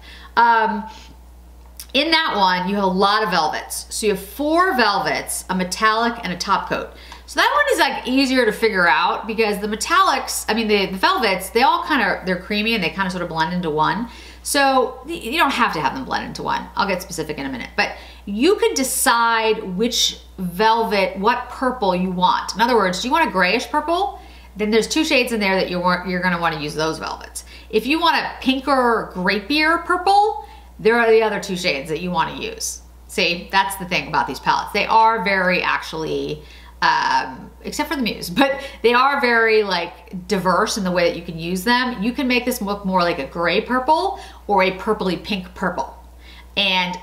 In that one, you have a lot of velvets. So you have 4 velvets, a metallic, and a top coat. So that one is like easier to figure out because the metallics, I mean the velvets, they all kind of, they're creamy and they kind of sort of blend into one. So you don't have to have them blend into one. I'll get specific in a minute, but you can decide which velvet, what purple you want. In other words, do you want a grayish purple? Then there's 2 shades in there that you're gonna wanna use those velvets. If you want a pinker, grapier purple, there are the other 2 shades that you wanna use. See, that's the thing about these palettes. They are very actually, except for the MUSE, but they are very like diverse in the way that you can use them. You can make this look more like a gray purple or a purpley pink purple. And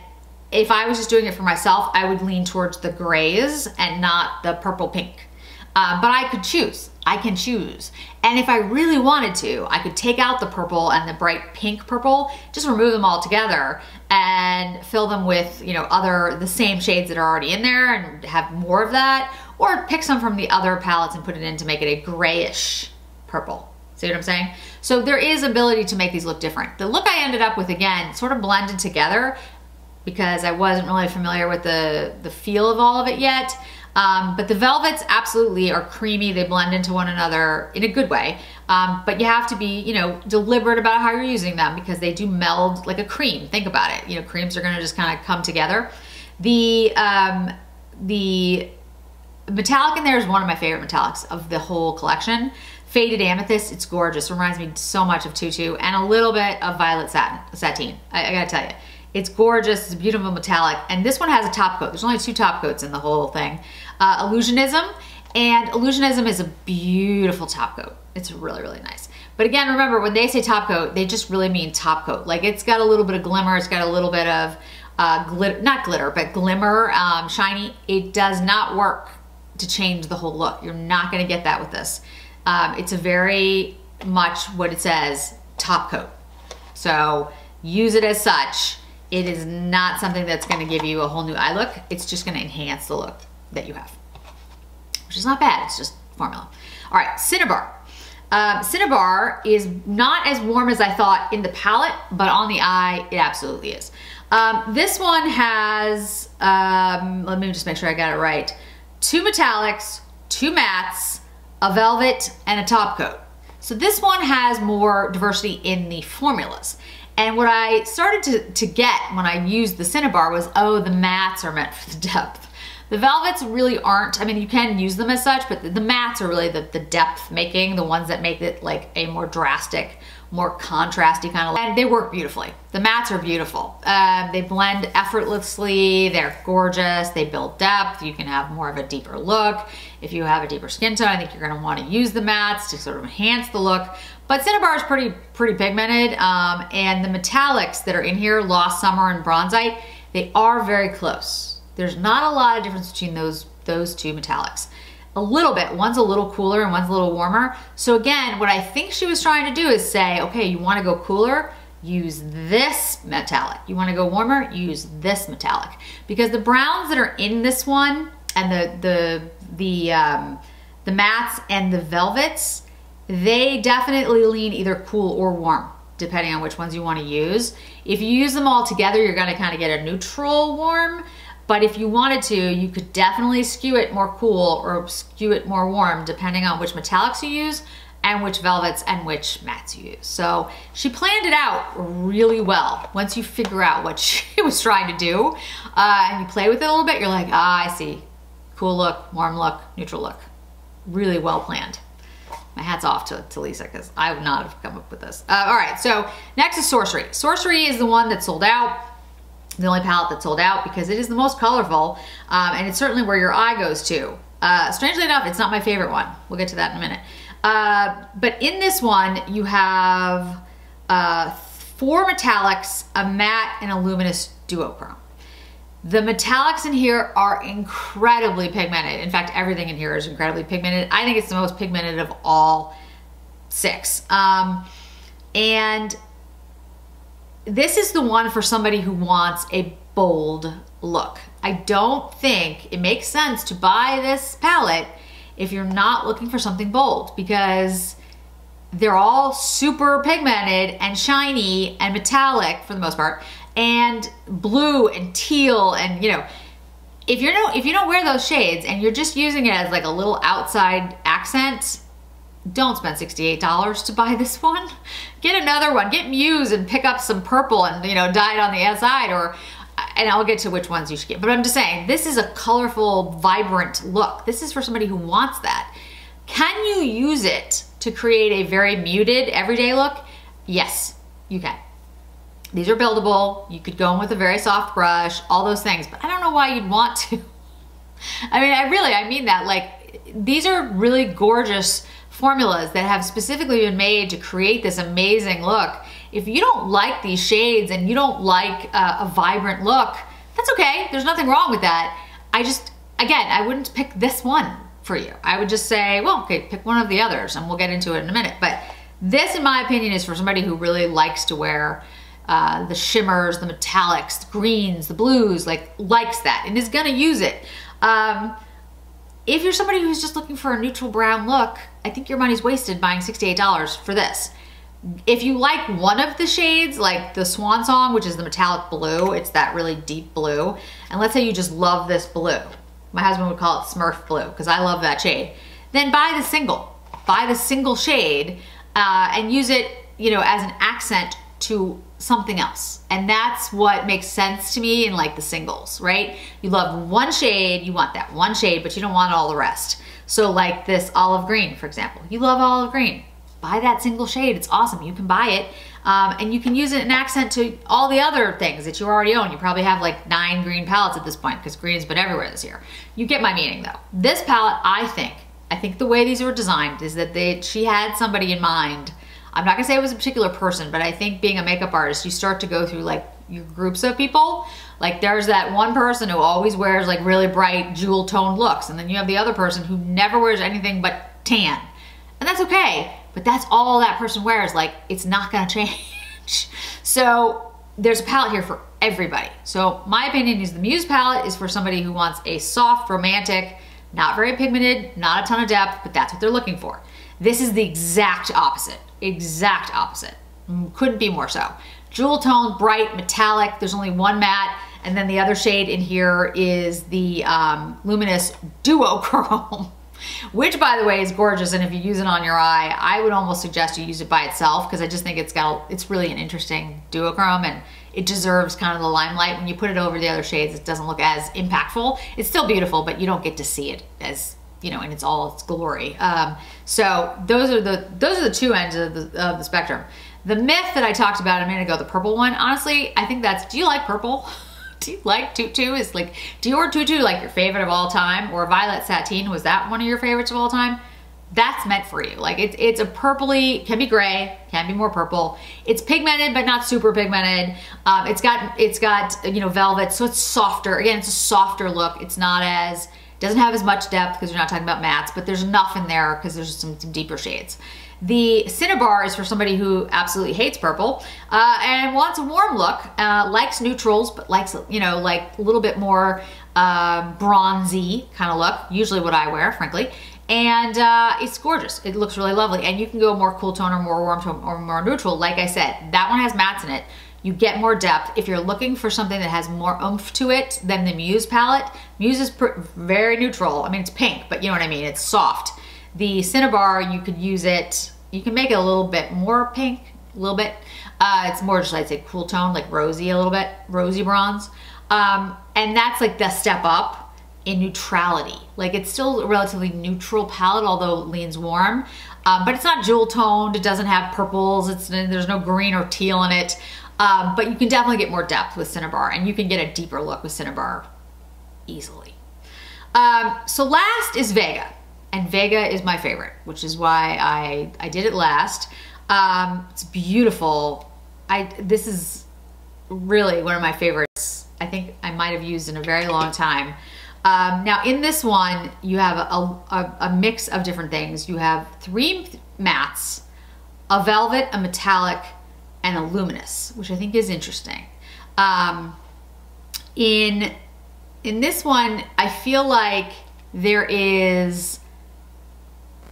if I was just doing it for myself, I would lean towards the grays and not the purple pink. But I could choose. I can choose. And if I really wanted to, I could take out the purple and the bright pink purple, just remove them all together and fill them with, you know, the same shades that are already in there and have more of that, or pick some from the other palettes and put it in to make it a grayish purple. See what I'm saying? So there is ability to make these look different. The look I ended up with, again, sort of blended together because I wasn't really familiar with the feel of all of it yet. But the velvets absolutely are creamy. They blend into one another in a good way. But you have to be, you know, deliberate about how you're using them because they do meld like a cream. Think about it. You know, creams are gonna just kind of come together. The metallic in there is one of my favorite metallics of the whole collection. Faded Amethyst, it's gorgeous. Reminds me so much of Tutu, and a little bit of Violet Sateen. I gotta tell you. It's gorgeous, it's a beautiful metallic, and this one has a top coat. There's only 2 top coats in the whole thing. Illusionism, and Illusionism is a beautiful top coat. It's really, really nice. But again, remember, when they say top coat, they just really mean top coat. Like, it's got a little bit of glimmer, it's got a little bit of not glitter, but glimmer, shiny. It does not work to change the whole look. You're not gonna get that with this. It's a very much what it says, top coat. So use it as such. It is not something that's gonna give you a whole new eye look. It's just gonna enhance the look that you have, which is not bad, it's just formula. All right, CINNABAR. CINNABAR is not as warm as I thought in the palette, but on the eye, it absolutely is. This one has, let me just make sure I got it right, 2 metallics, 2 mattes, a velvet, and a top coat. So this one has more diversity in the formulas. And what I started to get when I used the CINNABAR was, oh, the mattes are meant for the depth. The velvets really aren't, I mean, you can use them as such, but the mattes are really the depth making, the ones that make it like a more drastic, more contrasty kind of look. And they work beautifully. The mattes are beautiful. They blend effortlessly. They're gorgeous. They build depth. You can have more of a deeper look. If you have a deeper skin tone, I think you're gonna wanna use the mattes to sort of enhance the look. But CINNABAR is pretty pigmented, and the metallics that are in here, Lost Summer and Bronzite, they are very close. There's not a lot of difference between those two metallics. A little bit, one's a little cooler and one's a little warmer. So again, what I think she was trying to do is say, okay, you wanna go cooler, use this metallic. You wanna go warmer, use this metallic. Because the browns that are in this one, and the mattes and the velvets, they definitely lean either cool or warm, depending on which ones you wanna use. If you use them all together, you're gonna kinda get a neutral warm. But if you wanted to, you could definitely skew it more cool or skew it more warm, depending on which metallics you use and which velvets and which mattes you use. So she planned it out really well. Once you figure out what she was trying to do and you play with it a little bit, you're like, ah, I see. Cool look, warm look, neutral look. Really well planned. My hat's off to Lisa, because I would not have come up with this. All right, so next is Sorcery. Sorcery is the one that sold out. The only palette that sold out because it is the most colorful, and it's certainly where your eye goes to. Strangely enough, it's not my favorite one. We'll get to that in a minute. But in this one, you have 4 metallics, a matte, and a luminous duochrome. The metallics in here are incredibly pigmented. In fact, everything in here is incredibly pigmented. I think it's the most pigmented of all 6. And this is the one for somebody who wants a bold look. I don't think it makes sense to buy this palette if you're not looking for something bold, because they're all super pigmented and shiny and metallic for the most part, and blue and teal, and you know, if you don't wear those shades and you're just using it as like a little outside accent, don't spend $68 to buy this one. Get another one. Get MUSE and pick up some purple and, you know, dye it on the inside, and I'll get to which ones you should get. But I'm just saying, this is a colorful, vibrant look. This is for somebody who wants that. Can you use it to create a very muted, everyday look? Yes, you can. These are buildable. You could go in with a very soft brush, all those things, but I don't know why you'd want to. I mean, I mean that. Like, these are really gorgeous formulas that have specifically been made to create this amazing look. If you don't like these shades and you don't like a vibrant look, that's okay. There's nothing wrong with that. Again, I wouldn't pick this one for you. I would just say, well, okay, pick one of the others, and we'll get into it in a minute. But this, in my opinion, is for somebody who really likes to wear the shimmers, the metallics, the greens, the blues, likes that and is gonna use it. If you're somebody who's just looking for a neutral brown look, I think your money's wasted buying $68 for this. If you like one of the shades, like the Swan Song, which is the metallic blue, it's that really deep blue, and let's say you just love this blue. My husband would call it Smurf blue, because I love that shade. Then buy the single. Buy the single shade and use it, you know, as an accent to something else. And that's what makes sense to me in like the singles, right? You love one shade, you want that one shade, but you don't want all the rest. So like this olive green, for example. You love olive green. Buy that single shade, it's awesome. You can buy it and you can use it in accent to all the other things that you already own. You probably have like 9 green palettes at this point because green's been everywhere this year. You get my meaning though. This palette, I think the way these were designed is that she had somebody in mind. I'm not gonna say it was a particular person, but I think being a makeup artist, you start to go through like your groups of people. Like there's that one person who always wears like really bright jewel toned looks, and then you have the other person who never wears anything but tan. And that's okay, but that's all that person wears. Like, it's not gonna change. So there's a palette here for everybody. So my opinion is the MUSE palette is for somebody who wants a soft, romantic, not very pigmented, not a ton of depth, but that's what they're looking for. This is the exact opposite. Exact opposite. Couldn't be more so. Jewel tone, bright, metallic. There's only one matte, and then the other shade in here is the luminous duochrome, which, by the way, is gorgeous. And if you use it on your eye, I would almost suggest you use it by itself because I just think it's really an interesting duochrome, and it deserves kind of the limelight. When you put it over the other shades, it doesn't look as impactful. It's still beautiful, but you don't get to see it as, you know, in all its glory. So those are the two ends of the spectrum. The myth that I talked about a minute ago, the purple one, honestly, I think that's, do you like purple? Do you like tutu? Is like Dior tutu like your favorite of all time? Or Violet Sateen, was that one of your favorites of all time? That's meant for you. Like it's a purpley, can be gray, can be more purple. It's pigmented, but not super pigmented. It's got, you know, velvet, so it's softer. Again, it's a softer look. It's not as, doesn't have as much depth because you're not talking about mattes, but there's enough in there because there's some deeper shades. The CINNABAR is for somebody who absolutely hates purple and wants a warm look, likes neutrals, but likes, you know, like a little bit more bronzy kind of look, usually what I wear, frankly. And it's gorgeous. It looks really lovely. And you can go more cool tone or more warm tone or more neutral. Like I said, that one has mattes in it. You get more depth. If you're looking for something that has more oomph to it than the MUSE palette, MUSE is very neutral. I mean, it's pink, but you know what I mean? It's soft. The CINNABAR, you could use it, you can make it a little bit more pink, a little bit. It's more just, I'd say, cool tone, like rosy a little bit, rosy bronze. And that's like the step up in neutrality. Like it's still a relatively neutral palette, although it leans warm. But it's not jewel toned, it doesn't have purples, there's no green or teal in it. But you can definitely get more depth with CINNABAR, and you can get a deeper look with CINNABAR easily. So last is VEGA. And VEGA is my favorite, which is why I did it last. It's beautiful. This is really one of my favorites. I think I might have used in a very long time. Now in this one, you have a mix of different things. You have 3 mattes, a velvet, a metallic, and a luminous, which I think is interesting. In this one, I feel like there is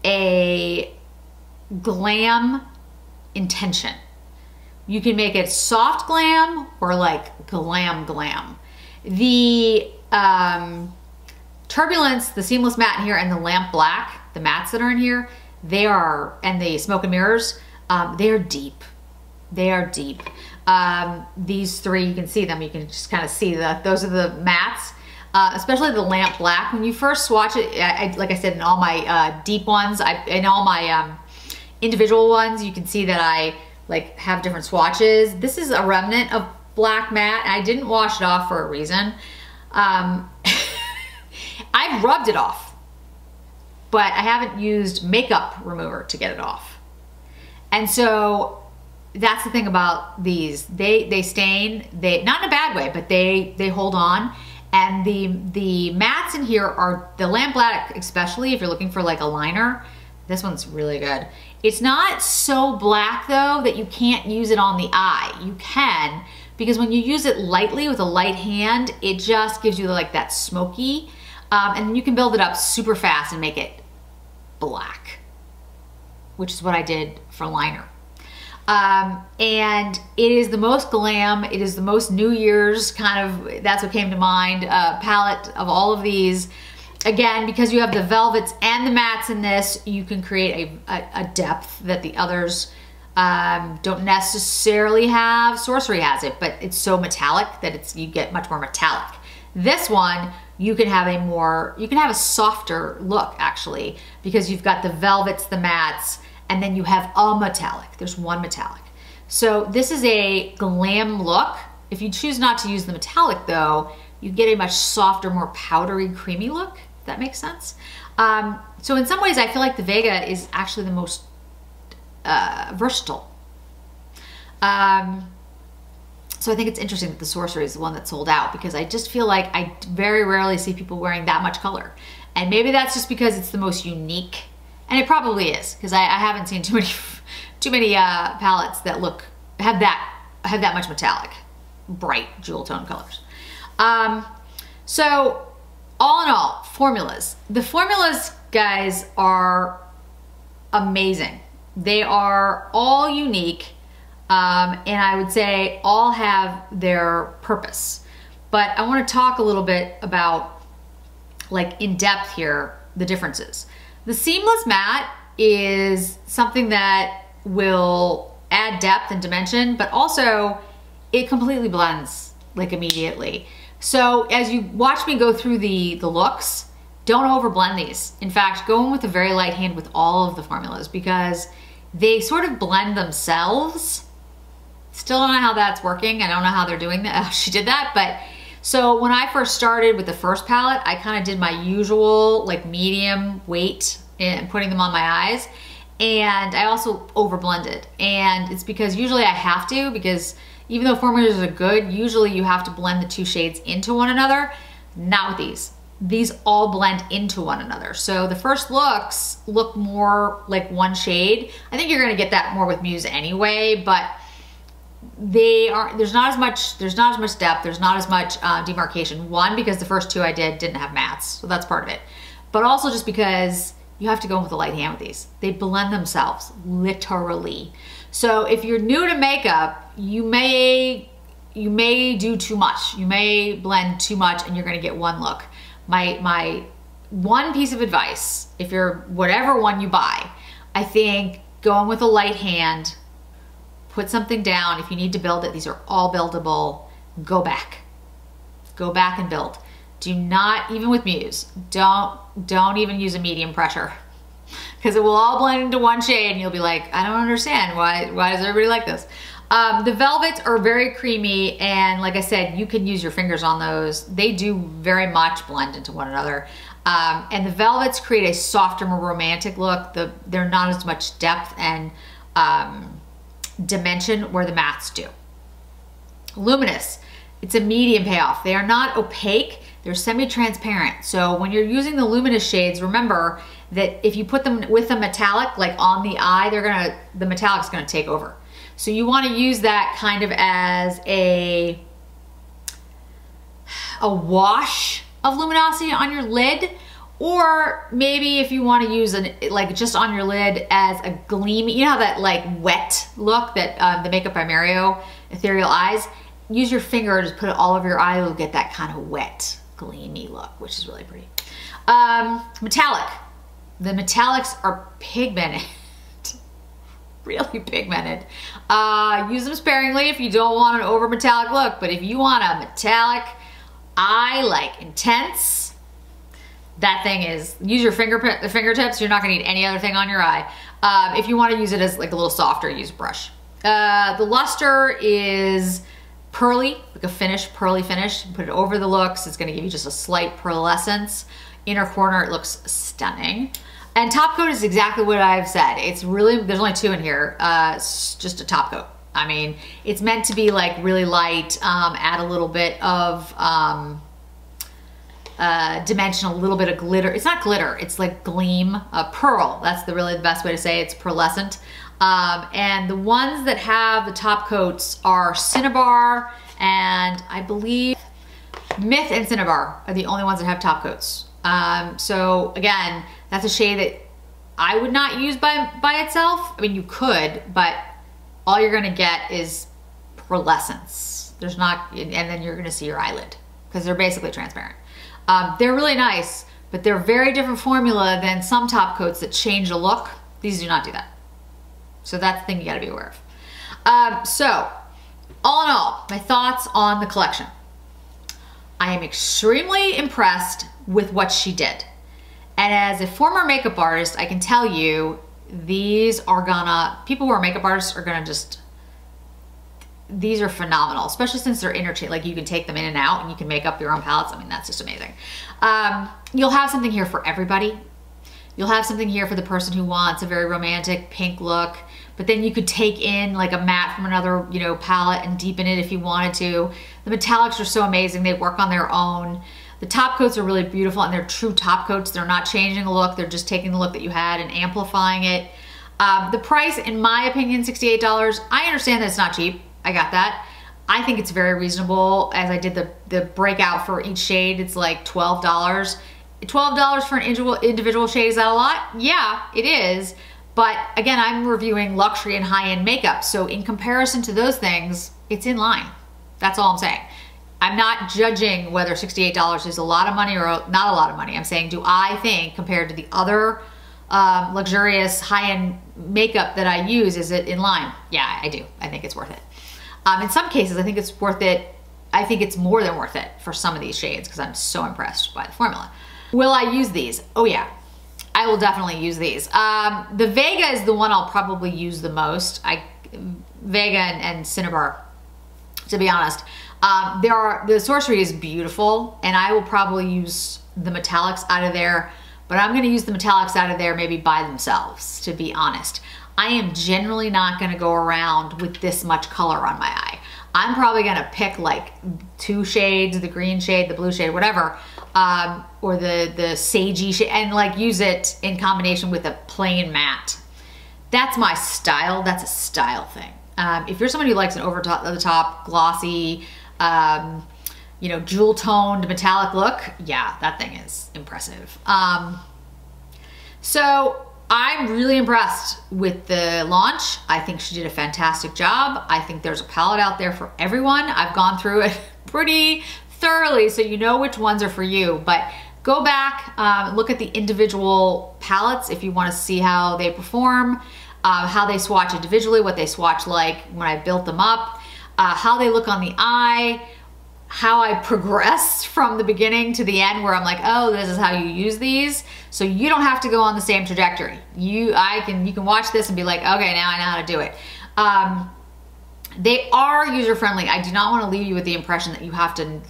a glam intention. You can make it soft glam or like glam glam. The Turbulence, the Seamless Matte in here, and the Lamp Black, the mattes that are in here, they are, and the Smoke and Mirrors, they are deep. They are deep. These 3, you can see them. You can just kind of see those are the mattes. Especially the Lamp Black. When you first swatch it, like I said, in all my deep ones, in all my individual ones, you can see that I like have different swatches. This is a remnant of black matte. I didn't wash it off for a reason. I've rubbed it off, but I haven't used makeup remover to get it off. And so that's the thing about these. They stain, not in a bad way, but they hold on. And the mattes in here are, the Lamp Black especially, if you're looking for like a liner, this one's really good. It's not so black though that you can't use it on the eye. You can, because when you use it lightly with a light hand, it just gives you like that smoky, and you can build it up super fast and make it black, which is what I did for liner. And it is the most glam, it is the most New Year's kind of, that's what came to mind, palette of all of these. Again, because you have the velvets and the mattes in this, you can create a depth that the others don't necessarily have. Sorcery has it, but it's so metallic that you get much more metallic. This one, you can have a softer look actually, because you've got the velvets, the mattes, and then you have a metallic. There's one metallic. So this is a glam look. If you choose not to use the metallic though, you get a much softer, more powdery, creamy look, if that makes sense. So in some ways, I feel like the VEGA is actually the most versatile. So I think it's interesting that the Sorcery is the one that sold out, because I just feel like I very rarely see people wearing that much color. And maybe that's just because it's the most unique. And it probably is, because I haven't seen too many palettes that have that much metallic, bright jewel tone colors. So all in all, formulas. The formulas, guys, are amazing. They are all unique, and I would say all have their purpose. But I want to talk a little bit about, like, in depth here, the differences. The Seamless Matte is something that will add depth and dimension, but also it completely blends like immediately. So as you watch me go through the looks, don't over blend these. In fact, go in with a very light hand with all of the formulas because they sort of blend themselves. Still don't know how that's working. I don't know how they're doing that. Oh, she did that, but so when I first started with the first palette, I kind of did my usual like medium weight and putting them on my eyes. And I also over blended. And it's because usually I have to, because even though formulas are good, usually you have to blend the two shades into one another. Not with these. These all blend into one another. So the first looks look more like one shade. I think you're gonna get that more with MUSE anyway, but there's not as much depth, there's not as much demarcation. One, because the first two I didn't have mattes, so that's part of it. But also just because you have to go in with a light hand with these. They blend themselves, literally. So if you're new to makeup, you may do too much. You may blend too much and you're gonna get one look. My one piece of advice, if you're whatever one you buy, I think go in with a light hand, put something down. If you need to build it, these are all buildable. Go back and build. Do not, even with MUSE, don't even use a medium pressure because it will all blend into one shade and you'll be like, I don't understand. Why does everybody like this? The velvets are very creamy, and like I said, you can use your fingers on those. They do very much blend into one another. And the velvets create a softer, more romantic look. They're not as much depth and dimension where the mattes do. Luminous, it's a medium payoff. They are not opaque, they're semi-transparent. So when you're using the luminous shades, remember that if you put them with a metallic, like on the eye, the metallic's gonna take over. So you wanna use that kind of as a wash of luminosity on your lid, or maybe if you want to use like just on your lid as a gleamy, you know how that like wet look that the Makeup by Mario Ethereal Eyes, use your finger to put it all over your eye, you'll get that kind of wet, gleamy look, which is really pretty. Metallic. The metallics are pigmented, really pigmented. Use them sparingly if you don't want an over metallic look, but if you want a metallic eye, like intense, that thing is, use your fingertips. You're not gonna need any other thing on your eye. If you wanna use it as like a little softer, use a brush. The luster is pearly, like a finish, pearly finish. Put it over the looks. It's gonna give you just a slight pearlescence. Inner corner, it looks stunning. And top coat is exactly what I've said. It's really, there's only two in here. It's just a top coat. I mean, it's meant to be like really light, add a little bit of dimension, a little bit of glitter. It's not glitter, it's like gleam, pearl. That's really the best way to say it. It's pearlescent. And the ones that have the top coats are CINNABAR, and I believe Myth and CINNABAR are the only ones that have top coats. So again, that's a shade that I would not use by itself. I mean, you could, but all you're gonna get is pearlescence. There's not, and then you're gonna see your eyelid because they're basically transparent. They're really nice, but they're very different formula than some top coats that change the look. These do not do that. So that's the thing you gotta be aware of. So, all in all, my thoughts on the collection. I am extremely impressed with what she did. And as a former makeup artist, I can tell you, people who are makeup artists are gonna just, these are phenomenal, especially since they're interchangeable. Like you can take them in and out and you can make up your own palettes. I mean, that's just amazing. You'll have something here for everybody. You'll have something here for the person who wants a very romantic pink look, but then you could take in like a matte from another, palette and deepen it if you wanted to. The metallics are so amazing. They work on their own. The top coats are really beautiful and they're true top coats. They're not changing the look. They're just taking the look that you had and amplifying it. The price, in my opinion, $68. I understand that it's not cheap. I got that. I think it's very reasonable. As I did the breakout for each shade, it's like $12. $12 for an individual shade, is that a lot? Yeah, it is. But again, I'm reviewing luxury and high-end makeup. So in comparison to those things, it's in line. That's all I'm saying. I'm not judging whether $68 is a lot of money or not a lot of money. I'm saying, do I think compared to the other luxurious high-end makeup that I use, is it in line? Yeah, I do. I think it's worth it. In some cases, I think it's worth it. I think it's more than worth it for some of these shades because I'm so impressed by the formula. Will I use these? Oh yeah, I will definitely use these. The VEGA is the one I'll probably use the most. VEGA and CINNABAR, to be honest. The Sorcery is beautiful, and I will probably use the metallics out of there, but I'm gonna use the metallics out of there maybe by themselves, to be honest. I am generally not gonna go around with this much color on my eye. I'm probably gonna pick like 2 shades, the green shade, the blue shade, whatever, or the sagey shade, and like use it in combination with a plain matte. That's my style. That's a style thing. If you're somebody who likes an over-the-top, glossy, you know, jewel-toned metallic look, yeah, that thing is impressive. So I'm really impressed with the launch. I think she did a fantastic job. I think there's a palette out there for everyone. I've gone through it pretty thoroughly, so you know which ones are for you. But go back, look at the individual palettes if you want to see how they perform, how they swatch individually, what they swatch like when I built them up, how they look on the eye, how I progress from the beginning to the end where I'm like, oh, this is how you use these. So you don't have to go on the same trajectory. You can watch this and be like, okay, now I know how to do it. They are user-friendly. I do not want to leave you with the impression that you have to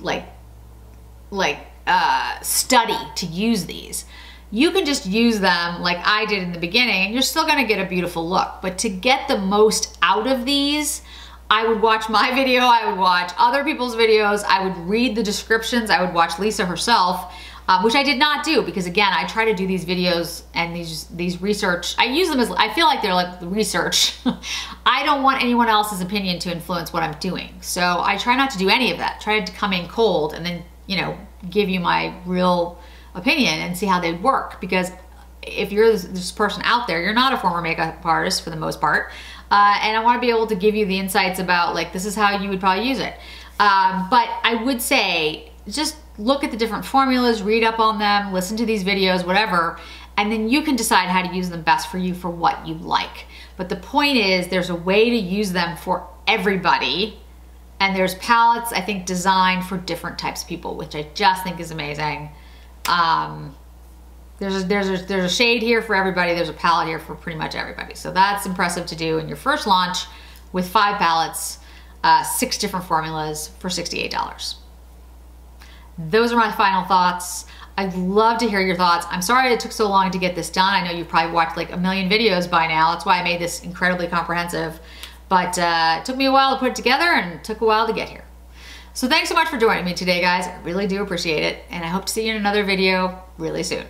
study to use these. You can just use them like I did in the beginning and you're still gonna get a beautiful look. But to get the most out of these, I would watch my video, I would watch other people's videos, I would read the descriptions, I would watch Lisa herself, which I did not do because again, I try to do these videos and these research, I use them as, I feel like they're like research. I don't want anyone else's opinion to influence what I'm doing. So I try not to do any of that. Try to come in cold and then, you know, give you my real opinion and see how they work. Because if you're this person out there, you're not a former makeup artist for the most part. And I want to be able to give you the insights about like, this is how you would probably use it. But I would say, just look at the different formulas, read up on them, listen to these videos, whatever, and then you can decide how to use them best for you for what you like. But the point is, there's a way to use them for everybody. And there's palettes, I think, designed for different types of people, which I just think is amazing. There's a shade here for everybody. There's a palette here for pretty much everybody. So that's impressive to do in your first launch with 5 palettes, 6 different formulas for $68. Those are my final thoughts. I'd love to hear your thoughts. I'm sorry it took so long to get this done. I know you've probably watched like 1 million videos by now. That's why I made this incredibly comprehensive. But it took me a while to put it together and it took a while to get here. So thanks so much for joining me today, guys. I really do appreciate it. And I hope to see you in another video really soon.